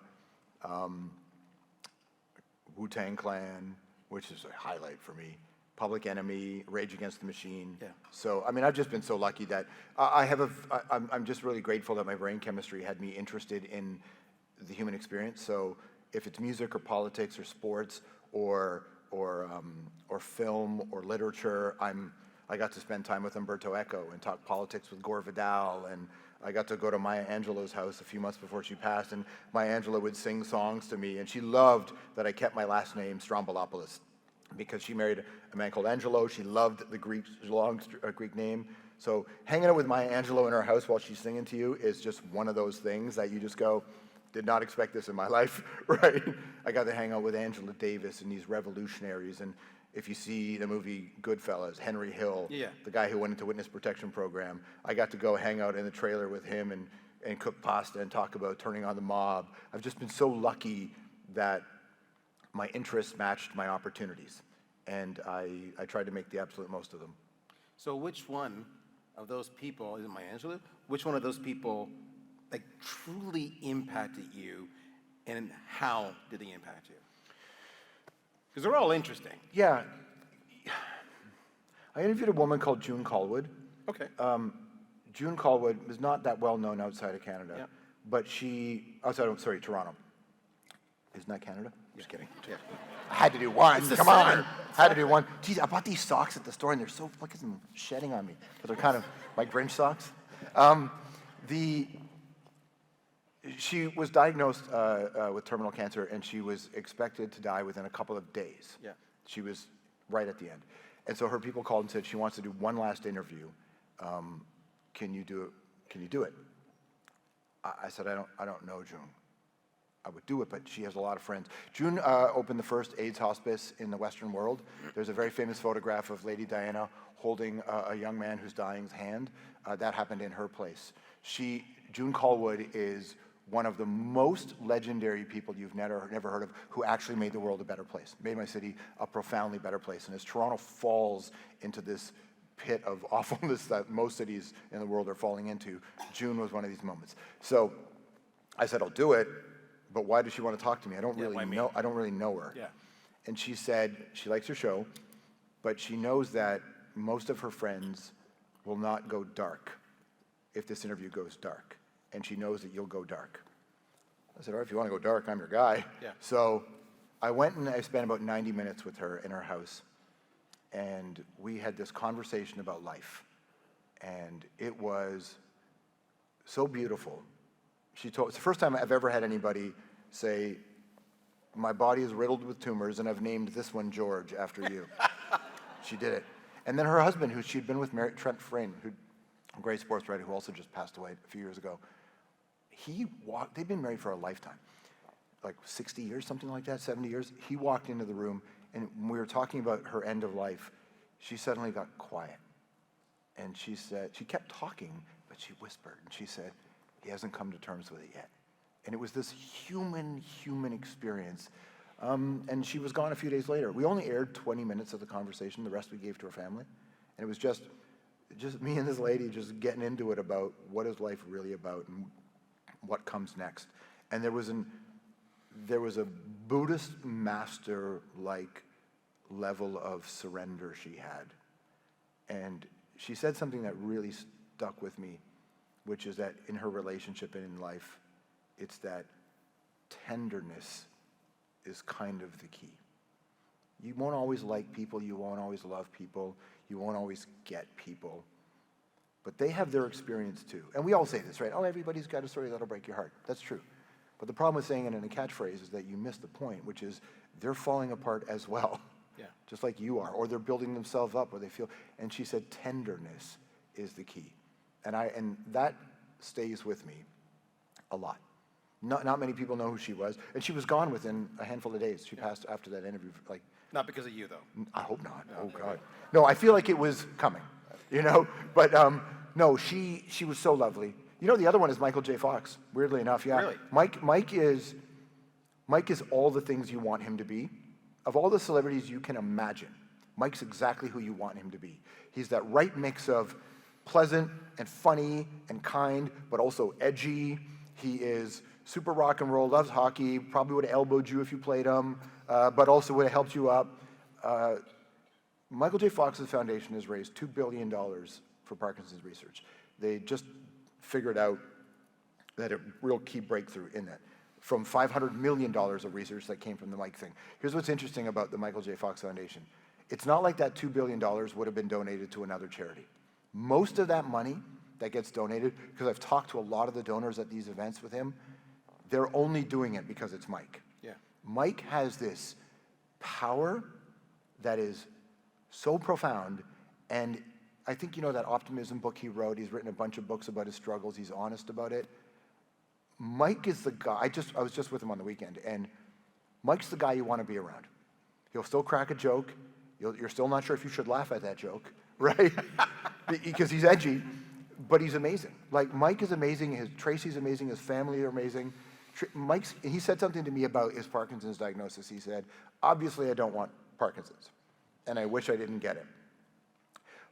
Wu-Tang Clan, which is a highlight for me. Public Enemy, Rage Against the Machine. Yeah. So, I've just been so lucky that I'm just really grateful that my brain chemistry had me interested in the human experience. So if it's music or politics or sports or film or literature, I got to spend time with Umberto Eco and talk politics with Gore Vidal, and I got to go to Maya Angelou's house a few months before she passed, and Maya Angelou would sing songs to me, and she loved that I kept my last name, Stroumboulopoulos, because she married a man called Angelo. She loved the long Greek name. So hanging out with Maya Angelou in her house while she's singing to you is just one of those things that you just go, did not expect this in my life, right? I got to hang out with Angela Davis and these revolutionaries. And if you see the movie Goodfellas, Henry Hill, the guy who went into witness protection program, I got to go hang out in the trailer with him and cook pasta and talk about turning on the mob. I've just been so lucky that my interests matched my opportunities. And I tried to make the absolute most of them. So which one of those people, is it Maya Angelou? Which one of those people like truly impacted you, and how did they impact you? Because they're all interesting. Yeah. I interviewed a woman called June Callwood. Okay. June Callwood was not that well known outside of Canada, but Toronto. Isn't that Canada? Just kidding. Yeah. I had to do one. It's the Come center. on. I had to do one. Geez, I bought these socks at the store, and they're so, look at them shedding on me. But they're kind of like Grinch socks. She was diagnosed with terminal cancer, and she was expected to die within a couple of days. Yeah. She was right at the end. And so her people called and said she wants to do one last interview. Can you do it? Can you do it? I said, I don't know, June. I would do it, but she has a lot of friends. June opened the first AIDS hospice in the Western world. There's a very famous photograph of Lady Diana holding a young man who's dying's hand. That happened in her place. June Callwood is one of the most legendary people you've never heard of who actually made the world a better place, made my city a profoundly better place. And as Toronto falls into this pit of awfulness that most cities in the world are falling into, June was one of these moments. So I said, I'll do it. But why does she want to talk to me? I don't really know her. Yeah. And she said she likes your show, but she knows that most of her friends will not go dark if this interview goes dark. And she knows that you'll go dark. I said, all right, if you want to go dark, I'm your guy. Yeah. So I went and I spent about 90 minutes with her in her house. And we had this conversation about life. And it was so beautiful. It's the first time I've ever had anybody say, my body is riddled with tumors and I've named this one George after you. She did it. And then her husband, who she'd been with, Trent Frayne, a great sports writer who also just passed away a few years ago, they'd been married for a lifetime, like 60 years, something like that, 70 years. He walked into the room, and when we were talking about her end of life, she suddenly got quiet. And she said, she kept talking, but she whispered, and she said, he hasn't come to terms with it yet. And it was this human experience. And she was gone a few days later. We only aired 20 minutes of the conversation. The rest we gave to her family. And it was just me and this lady just getting into it about what is life really about and what comes next. And there was a Buddhist master-like level of surrender she had. And she said something that really stuck with me, which is that in her relationship and in life, it's that tenderness is kind of the key. You won't always like people, you won't always love people, you won't always get people, but they have their experience too. And we all say this, right? Oh, everybody's got a story that'll break your heart. That's true. But the problem with saying it in a catchphrase is that you miss the point, which is they're falling apart as well, just like you are, or they're building themselves up, or they feel, and she said tenderness is the key. And that stays with me a lot. Not many people know who she was, and she was gone within a handful of days. She passed after that interview. Like, not because of you, though. I hope not. Oh God, no. I feel like it was coming, But no, she was so lovely. The other one is Michael J. Fox. Weirdly enough, yeah. Really? Mike is all the things you want him to be. Of all the celebrities you can imagine, Mike's exactly who you want him to be. He's that right mix of pleasant and funny and kind, but also edgy. He is super rock and roll, loves hockey, probably would have elbowed you if you played him, but also would have helped you up. Michael J. Fox's foundation has raised $2 billion for Parkinson's research. They just figured out that a real key breakthrough in that, from $500 million of research that came from the Mike thing. Here's what's interesting about the Michael J. Fox Foundation. It's not like that $2 billion would have been donated to another charity. Most of that money that gets donated, because I've talked to a lot of the donors at these events with him, they're only doing it because it's Mike. Yeah. Mike has this power that is so profound, and I think that optimism book he wrote, he's written a bunch of books about his struggles, he's honest about it. Mike is the guy, I was just with him on the weekend, and Mike's the guy you want to be around. He'll still crack a joke. You're still not sure if you should laugh at that joke, right? Because he's edgy, but he's amazing. Like, Mike is amazing. Tracy's amazing. His family are amazing. He said something to me about his Parkinson's diagnosis. He said, obviously I don't want Parkinson's, and I wish I didn't get it.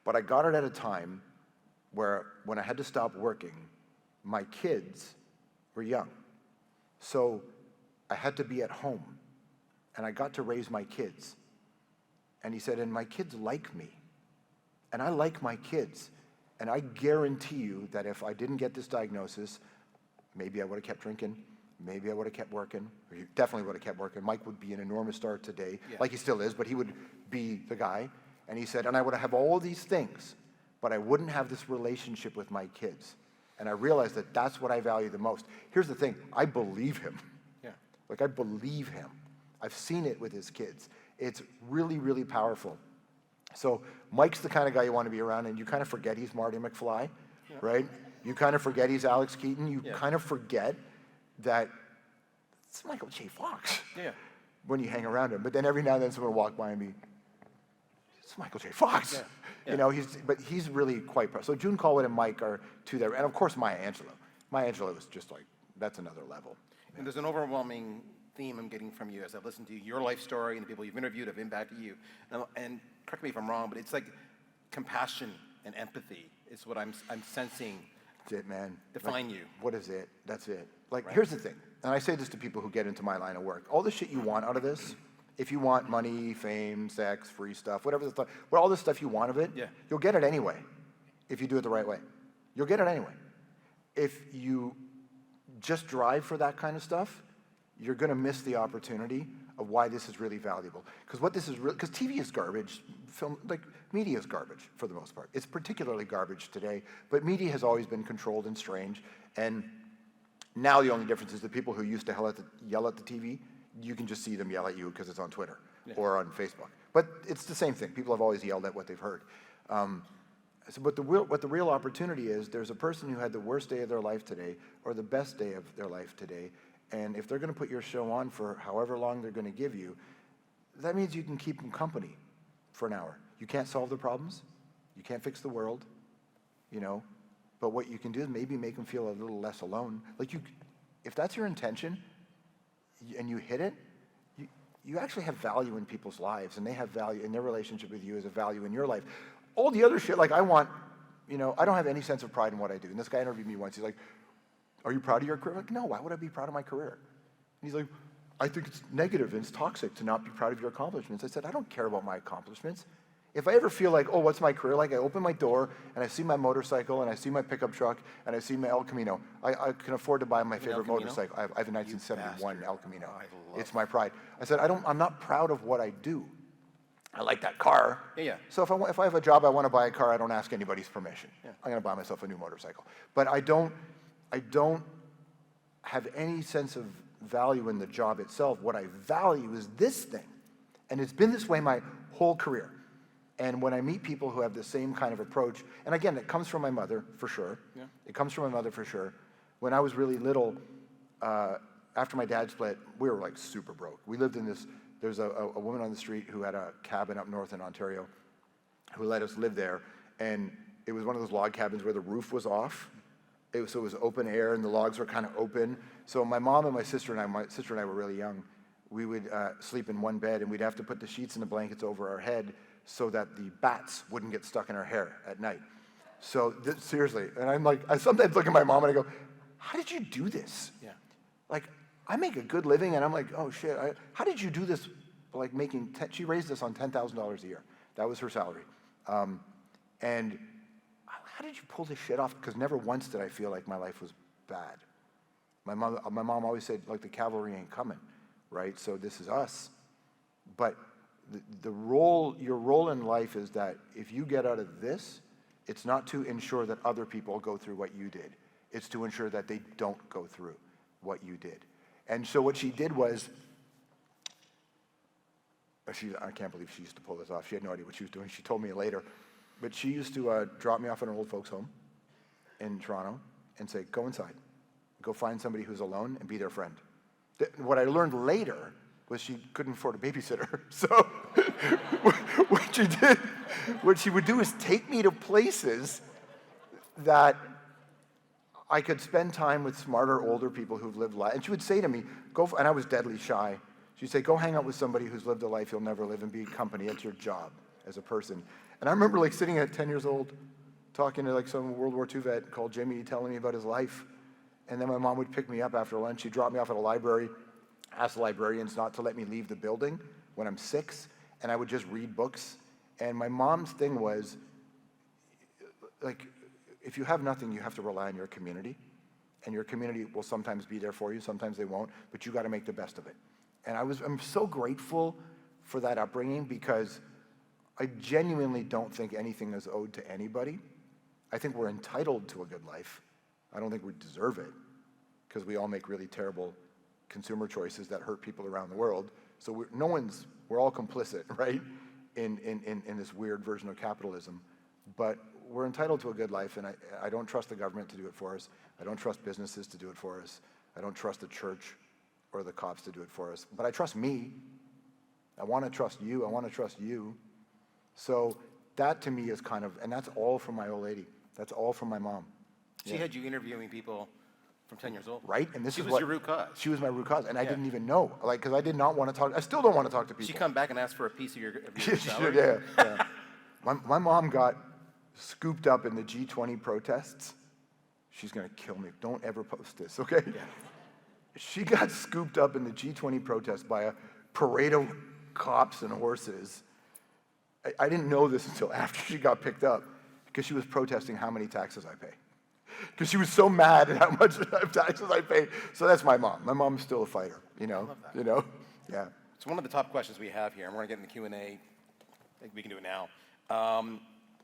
But I got it at a time where when I had to stop working, my kids were young. So I had to be at home, and I got to raise my kids. And he said, and my kids like me, and I like my kids. And I guarantee you that if I didn't get this diagnosis, maybe I would have kept drinking, maybe I would have kept working, or he definitely would have kept working. Mike would be an enormous star today, like he still is, but he would be the guy. And he said, and I would have all these things, but I wouldn't have this relationship with my kids. And I realized that that's what I value the most. Here's the thing, I believe him. Yeah. Like, I believe him. I've seen it with his kids. It's really, really powerful. So Mike's the kind of guy you want to be around, and you kind of forget he's Marty McFly, right? You kind of forget he's Alex Keaton. You kind of forget that it's Michael J. Fox when you hang around him. But then every now and then someone will walk by and be, it's Michael J. Fox. Yeah. Yeah. You know, he's really quite proud. So June Colwood and Mike are two there. And of course, Maya Angelou. Maya Angelou is just like, that's another level. And there's an overwhelming theme I'm getting from you as I've listened to your life story and the people you've interviewed have impacted you. And correct me if I'm wrong, but it's like compassion and empathy is what I'm sensing. That's it, man. Define you. What is it? That's it. Like, here's the thing, and I say this to people who get into my line of work. All the shit you want out of this, if you want money, fame, sex, free stuff, whatever the stuff, all the stuff you want of it, you'll get it anyway if you do it the right way. You'll get it anyway. If you just drive for that kind of stuff, you're going to miss the opportunity of why this is really valuable. Because what this is really, because TV is garbage, media is garbage for the most part. It's particularly garbage today, but media has always been controlled and strange. And now the only difference is the people who used to yell at the TV, you can just see them yell at you because it's on Twitter or on Facebook. But it's the same thing. People have always yelled at what they've heard. But what the real opportunity is, there's a person who had the worst day of their life today or the best day of their life today, and if they're going to put your show on for however long they're going to give you, that means you can keep them company for an hour. You can't solve their problems. You can't fix the world, you know. But what you can do is maybe make them feel a little less alone. Like, if that's your intention and you hit it, you actually have value in people's lives, and they have value in their relationship with you as a value in your life. All the other shit, like, I don't have any sense of pride in what I do. And this guy interviewed me once. He's like, are you proud of your career? I'm like, no, why would I be proud of my career? And he's like, I think it's negative and it's toxic to not be proud of your accomplishments. I said, I don't care about my accomplishments. If I ever feel like, oh, what's my career like? I open my door and I see my motorcycle and I see my pickup truck and I see my El Camino. I can afford to buy my favorite motorcycle. I have a 1971 El Camino. It's my pride. I said, I'm not proud of what I do. I like that car. Yeah. So if I have a job, I want to buy a car, I don't ask anybody's permission. Yeah. I'm going to buy myself a new motorcycle. But I don't have any sense of value in the job itself. What I value is this thing. And it's been this way my whole career. And when I meet people who have the same kind of approach, and again, it comes from my mother, for sure. Yeah. It comes from my mother, for sure. When I was really little, after my dad split, we were like super broke. We lived in this, there's a woman on the street who had a cabin up north in Ontario who let us live there. And it was one of those log cabins where the roof was off. So it was open air and the logs were kind of open. So my mom and my sister and I were really young. We would sleep in one bed and we'd have to put the sheets and the blankets over our head so that the bats wouldn't get stuck in our hair at night. So seriously, and I'm like, I sometimes look at my mom and I go, how did you do this? Yeah. Like, I make a good living and I'm like, oh shit, how did you do this? Like she raised us on $10,000 a year. That was her salary. And how did you pull this shit off? Because never once did I feel like my life was bad. My mom always said, like, the cavalry ain't coming, right? So this is us. But your role in life is that if you get out of this, it's not to ensure that other people go through what you did. It's to ensure that they don't go through what you did. And so what she did was, I can't believe she used to pull this off. She had no idea what she was doing. She told me later. But she used to drop me off at an old folks home in Toronto and say, go inside. Go find somebody who's alone and be their friend. What I learned later was she couldn't afford a babysitter. So what she would do is take me to places that I could spend time with smarter, older people who've lived life. And she would say to me, and I was deadly shy. She'd say, go hang out with somebody who's lived a life you'll never live and be company. That's your job as a person. And I remember like sitting at 10 years old, talking to like some World War II vet called Jimmy, telling me about his life. And then my mom would pick me up after lunch. She'd drop me off at a library, ask the librarians not to let me leave the building when I'm 6, and I would just read books. And my mom's thing was, like, if you have nothing, you have to rely on your community. And your community will sometimes be there for you, sometimes they won't, but you got to make the best of it. And I'm so grateful for that upbringing, because I genuinely don't think anything is owed to anybody. I think we're entitled to a good life. I don't think we deserve it, because we all make really terrible consumer choices that hurt people around the world. So we're all complicit, right, in this weird version of capitalism. But we're entitled to a good life, and I don't trust the government to do it for us. I don't trust businesses to do it for us. I don't trust the church or the cops to do it for us. But I trust me. I want to trust you. I want to trust you. So that to me is kind of, and that's all from my old lady. That's all from my mom. She had you interviewing people from 10 years old. Right, and She was your root cause. She was my root cause, and I didn't even know, like, because I did not want to talk. I still don't want to talk to people. She come back and ask for a piece of your She salary? should, yeah. My mom got scooped up in the G20 protests. She's gonna kill me. Don't ever post this, okay? Yeah. She got scooped up in the G20 protests by a parade of cops and horses. I didn't know this until after she got picked up, because she was protesting how many taxes I pay. Because she was so mad at how much taxes I pay. So that's my mom. My mom's still a fighter, you know? I love that. You know? Yeah. It's one of the top questions we have here, and we're gonna get in the Q&A. I think we can do it now.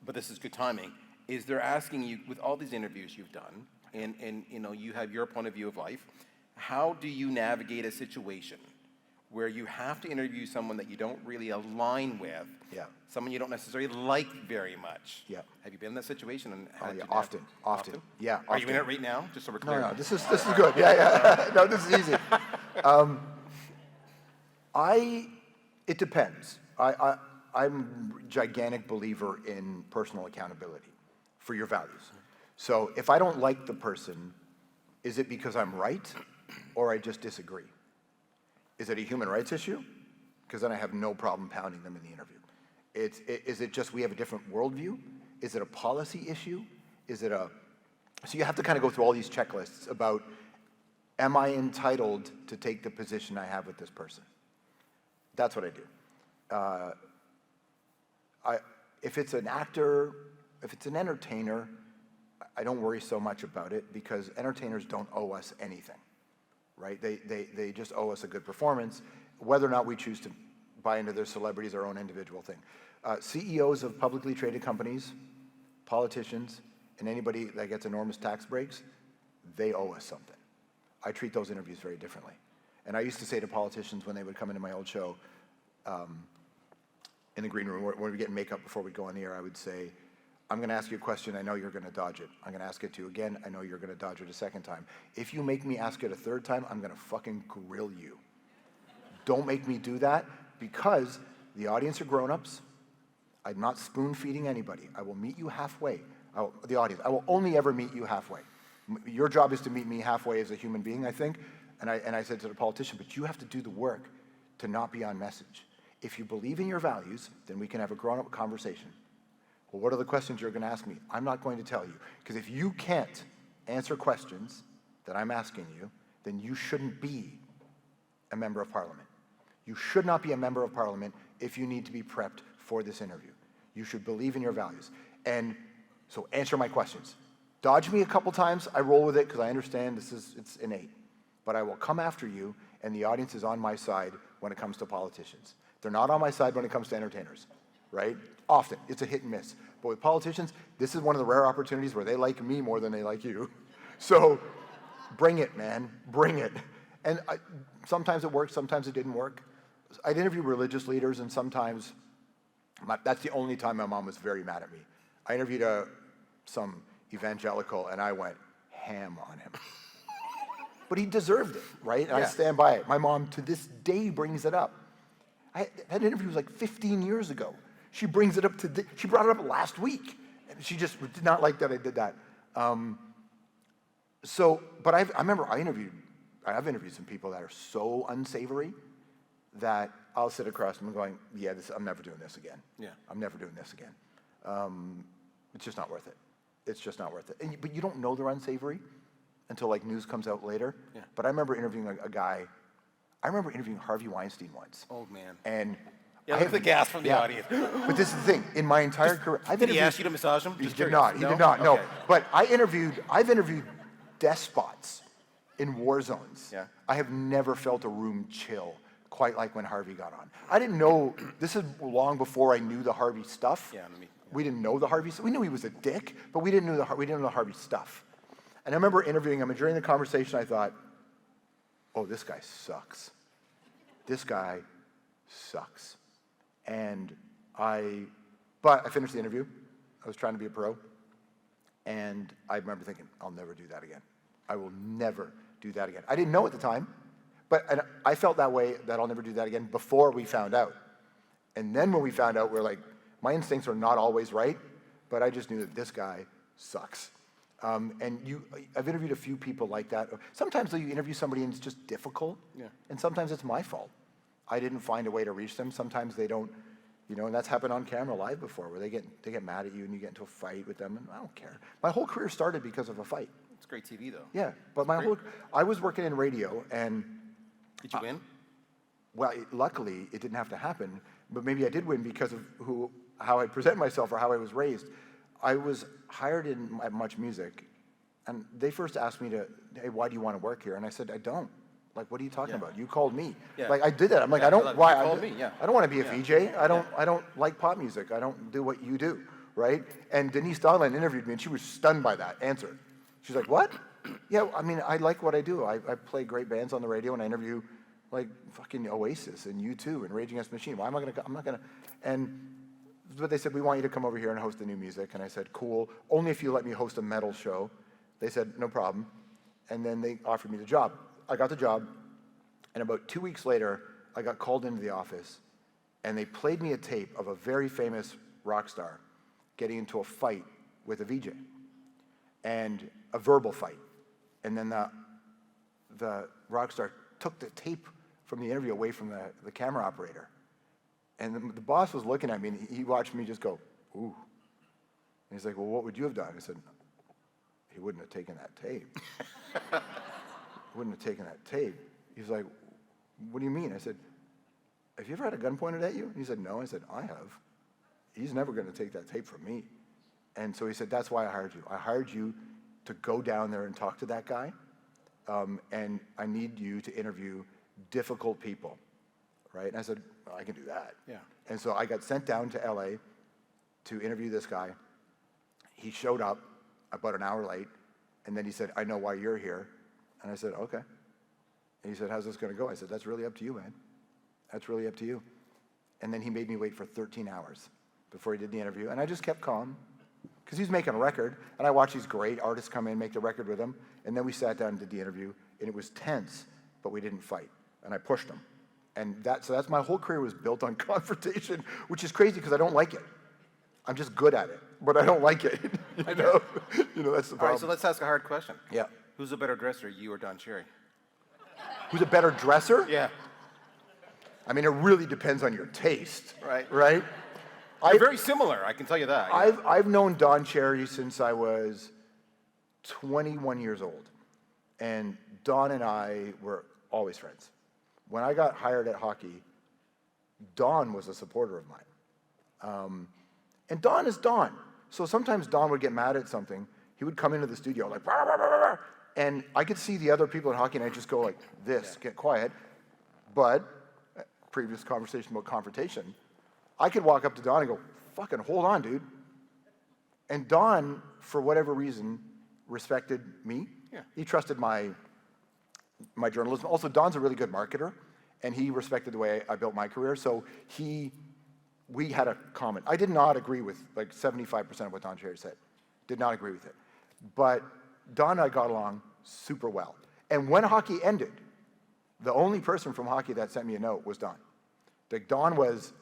But this is good timing. Is they're asking you, with all these interviews you've done, and you know, you have your point of view of life, how do you navigate a situation where you have to interview someone that you don't really align with, someone you don't necessarily like very much? Yeah. Have you been in that situation? And Often. Yeah. Are you in it right now? Just so we're clear. No, this is good. Yeah. No, this is easy. It depends. I'm a gigantic believer in personal accountability for your values. So if I don't like the person, is it because I'm right or I just disagree? Is it a human rights issue? Because then I have no problem pounding them in the interview. Is it just we have a different worldview? Is it a policy issue? So you have to kind of go through all these checklists about, am I entitled to take the position I have with this person? That's what I do. If it's an actor, if it's an entertainer, I don't worry so much about it, because entertainers don't owe us anything, right? They just owe us a good performance. Whether or not we choose to buy into their celebrity is our own individual thing. CEOs of publicly traded companies, politicians, and anybody that gets enormous tax breaks, they owe us something. I treat those interviews very differently. And I used to say to politicians when they would come into my old show, in the green room, when we get makeup before we go on the air, I would say, I'm going to ask you a question, I know you're going to dodge it. I'm going to ask it to you again, I know you're going to dodge it a second time. If you make me ask it a third time, I'm going to fucking grill you. Don't make me do that, because the audience are grown-ups. I'm not spoon-feeding anybody. I will meet you halfway. The audience, I will only ever meet you halfway. Your job is to meet me halfway as a human being, I think. And I said to the politician, but you have to do the work to not be on message. If you believe in your values, then we can have a grown-up conversation. Well, what are the questions you're going to ask me? I'm not going to tell you. Because if you can't answer questions that I'm asking you, then you shouldn't be a member of parliament. You should not be a member of parliament if you need to be prepped for this interview. You should believe in your values. And so answer my questions. Dodge me a couple times, I roll with it because I understand it's innate. But I will come after you, and the audience is on my side when it comes to politicians. They're not on my side when it comes to entertainers, right? Often, it's a hit and miss. But with politicians, this is one of the rare opportunities where they like me more than they like you. So bring it, man, bring it. And sometimes it worked, sometimes it didn't work. I'd interview religious leaders, and sometimes, that's the only time my mom was very mad at me. I interviewed some evangelical, and I went ham on him. But he deserved it, right? And I stand by it. My mom, to this day, brings it up. That interview was like 15 years ago. She brings it up today. She brought it up last week. And she just did not like that I did that. But I remember I've interviewed some people that are so unsavory that I'll sit across them and going, yeah, I'm never doing this again. Yeah. I'm never doing this again. It's just not worth it. It's just not worth it. But you don't know they're unsavory until like news comes out later. Yeah. But I remember interviewing a guy. I remember interviewing Harvey Weinstein once. Oh man. And look at the gas from the audience. But this is the thing. In my entire career, did he ask you to massage him? He did not. He did not. No. Okay. But I've interviewed despots in war zones. Yeah. I have never felt a room chill quite like when Harvey got on. I didn't know. This is long before I knew the Harvey stuff. Yeah. We didn't know the Harvey stuff. We knew he was a dick, but we didn't know the Harvey stuff. And I remember interviewing him, and during the conversation, I thought, "Oh, this guy sucks. This guy sucks." But I finished the interview. I was trying to be a pro. And I remember thinking, I'll never do that again. I will never do that again. I didn't know at the time, but I felt that way, that I'll never do that again, before we found out. And then when we found out, we're like, my instincts are not always right, but I just knew that this guy sucks. I've interviewed a few people like that. Sometimes you interview somebody and it's just difficult, and sometimes it's my fault. I didn't find a way to reach them. Sometimes they don't, and that's happened on camera live before, where they get mad at you and you get into a fight with them, and I don't care. My whole career started because of a fight. It's great TV, though. Yeah, but I was working in radio, and... Did you win? Well, luckily, it didn't have to happen, but maybe I did win because of how I present myself or how I was raised. I was hired at Much Music, and they first asked me hey, why do you want to work here? And I said, I don't. Like, what are you talking about? You called me. Yeah. Like, I did that. I'm like, I don't. Why? I don't want to be a VJ. I don't like pop music. I don't do what you do, right? And Denise Donlan interviewed me, and she was stunned by that answer. She's like, what? Yeah, I mean, I like what I do. I play great bands on the radio, and I interview like fucking Oasis and U2 and Rage Against the Machine. Why am I gonna? I'm not gonna. But they said, we want you to come over here and host the new music. And I said, cool. Only if you let me host a metal show. They said, no problem. And then they offered me the job. I got the job, and about 2 weeks later, I got called into the office, and they played me a tape of a very famous rock star getting into a fight with a VJ, and a verbal fight. And then the rock star took the tape from the interview away from the camera operator. And the boss was looking at me, and he watched me just go, ooh. And he's like, well, what would you have done? I said, he wouldn't have taken that tape. Wouldn't have taken that tape. He's like, what do you mean? I said, have you ever had a gun pointed at you? And he said, no. I said, I have. He's never going to take that tape from me. And so he said, that's why I hired you. I hired you to go down there and talk to that guy, and I need you to interview difficult people, right? And I said, well, I can do that. Yeah. And so I got sent down to LA to interview this guy. He showed up about an hour late, and then he said, I know why you're here. And I said, okay. And he said, how's this going to go? I said, that's really up to you, man. That's really up to you. And then he made me wait for 13 hours before he did the interview. And I just kept calm, because he's making a record. And I watched these great artists come in, make the record with him. And then we sat down and did the interview. And it was tense, but we didn't fight. And I pushed him. And that's my whole career was built on confrontation, which is crazy because I don't like it. I'm just good at it, but I don't like it. You know, that's the problem. All right, so let's ask a hard question. Yeah. Who's a better dresser, you or Don Cherry? Who's a better dresser? Yeah. I mean, it really depends on your taste. Right. Right? They're very similar, I can tell you that. Yeah. I've known Don Cherry since I was 21 years old. And Don and I were always friends. When I got hired at hockey, Don was a supporter of mine. And Don is Don. So sometimes Don would get mad at something. He would come into the studio like, bah, bah, bah, bah, and I could see the other people in hockey, and I'd just go like this, get quiet. But, previous conversation about confrontation, I could walk up to Don and go, fucking hold on, dude. And Don, for whatever reason, respected me. Yeah. He trusted my journalism. Also, Don's a really good marketer, and he respected the way I built my career. So we had a common. I did not agree with like 75% of what Don Cherry said. Did not agree with it. But Don and I got along super well. And when hockey ended, the only person from hockey that sent me a note was Don. Like, Don was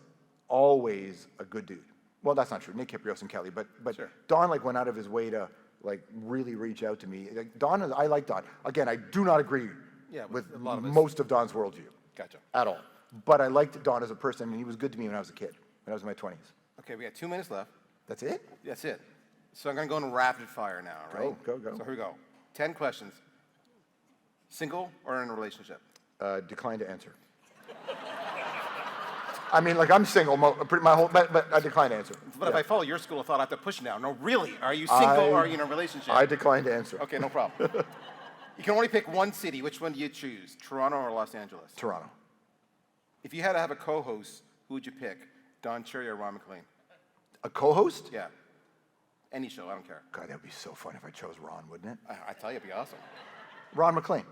always a good dude. Well, that's not true. Nick Kiprios and Kelly, but Sure. Don like went out of his way to like really reach out to me. Like, I like Don. Again, I do not agree with a lot of us. most of Don's worldview. Gotcha. At all. But I liked Don as a person, and he was good to me when I was a kid, when I was in my 20s. Okay, we got 2 minutes left. That's it? That's it. So I'm going to go into rapid fire now, right? Go. So here we go. 10 questions. Single or in a relationship? Decline to answer. I mean, like, I'm single my whole, but I decline to answer. But if I follow your school of thought, I have to push now. No, really? Are you single or are you in a relationship? I decline to answer. Okay, no problem. You can only pick one city. Which one do you choose? Toronto or Los Angeles? Toronto. If you had to have a co-host, who would you pick? Don Cherry or Ron MacLean? A co-host? Yeah. Any show, I don't care. God, that would be so fun if I chose Ron, wouldn't it? I tell you, it'd be awesome. Ron MacLean.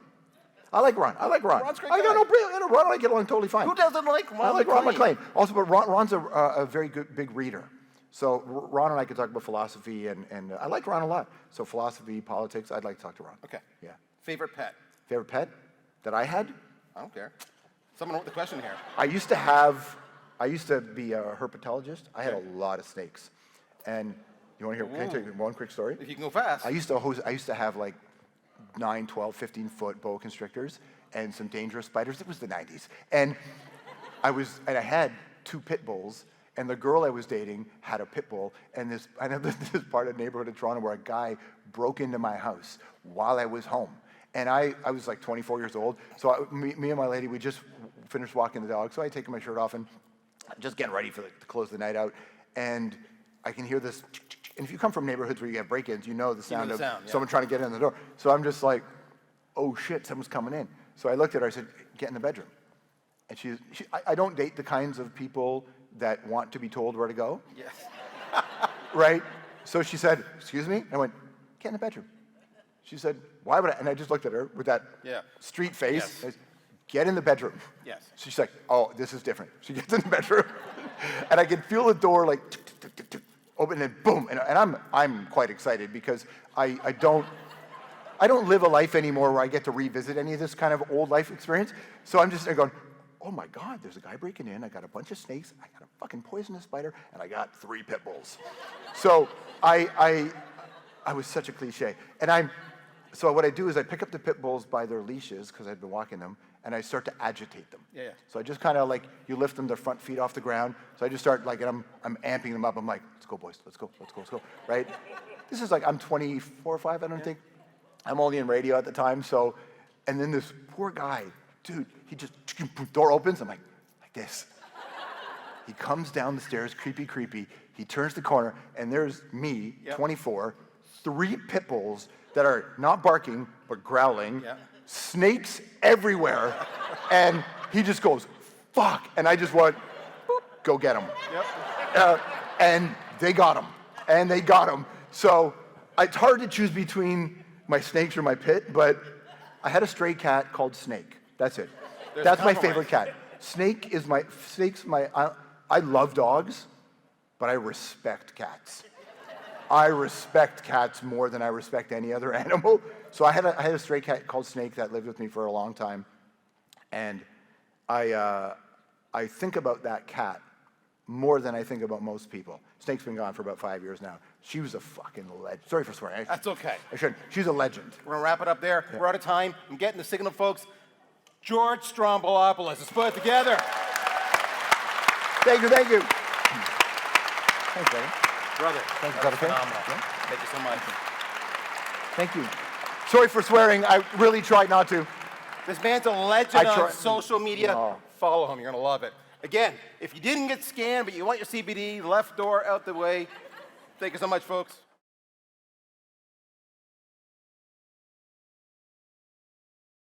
I like Ron. Ron's a great I got guy. Ron and I get along totally fine. Who doesn't like Ron I like MacLean? Ron MacLean. Also, but Ron's a very good big reader. So Ron and I could talk about philosophy, and I like Ron a lot. So philosophy, politics, I'd like to talk to Ron. Okay. Yeah. Favorite pet? Favorite pet that I had? I don't care. Someone wrote the question here. I used to be a herpetologist. I had a lot of snakes. And you want to hear, can I tell you one quick story? If you can go fast. I used to have like 9, 12, 15-foot boa constrictors and some dangerous spiders. It was the 90s. And I had 2 pit bulls, and the girl I was dating had a pit bull, and I know this part of the neighborhood of Toronto where a guy broke into my house while I was home. And I was like 24 years old, so me and my lady, we just finished walking the dog, so I taken my shirt off and just getting ready to close the night out, and I can hear this, and if you come from neighborhoods where you have break-ins, you know the sound of someone trying to get in the door. So I'm just like, oh shit, someone's coming in. So I looked at her, I said, get in the bedroom. And I don't date the kinds of people that want to be told where to go. Yes. Right? So she said, excuse me? And I went, get in the bedroom. She said, why would I? And I just looked at her with that street face. Yes. I said, get in the bedroom. Yes. She's like, oh, this is different. She gets in the bedroom, and I can feel the door like open and boom. And I'm quite excited because I don't live a life anymore where I get to revisit any of this kind of old life experience. So I'm just going, oh my God, there's a guy breaking in. I got a bunch of snakes. I got a fucking poisonous spider, and I got 3 pit bulls. So I was such a cliche. And so what I do is I pick up the pit bulls by their leashes, because I've been walking them, and I start to agitate them. Yeah. So I just kind of like, you lift them, their front feet off the ground. So I just start like, and I'm amping them up. I'm like, let's go, boys, let's go, right? This is like, I'm 24 or 5, I don't think. I'm only in radio at the time, so, and then this poor guy, dude, he just, door opens, I'm like this. He comes down the stairs, creepy. He turns the corner, and there's me, 24, 3 pit bulls that are not barking, but growling, snakes everywhere, and he just goes, fuck, and I just went, boop, go get him. And they got him. So it's hard to choose between my snakes or my pit, but I had a stray cat called Snake. That's it. That's my favorite cat. Snake's my, I love dogs, but I respect cats. I respect cats more than I respect any other animal. So I had a stray cat called Snake that lived with me for a long time, and I think about that cat more than I think about most people. Snake's been gone for about 5 years now. She was a fucking legend. Sorry for swearing. That's okay. I shouldn't. She's a legend. We're going to wrap it up there. We're out of time. I'm getting the signal, folks. George Stroumboulopoulos. Let's put it together. Thank you. Thanks, brother. Brother, Thank you, that was brother. phenomenal. Thank you so much. Thank you. Sorry for swearing. I really tried not to. This man's a legend I try- on social media. Oh. Follow him. You're going to love it. Again, if you didn't get scanned, but you want your CBD, left door out the way. Thank you so much, folks.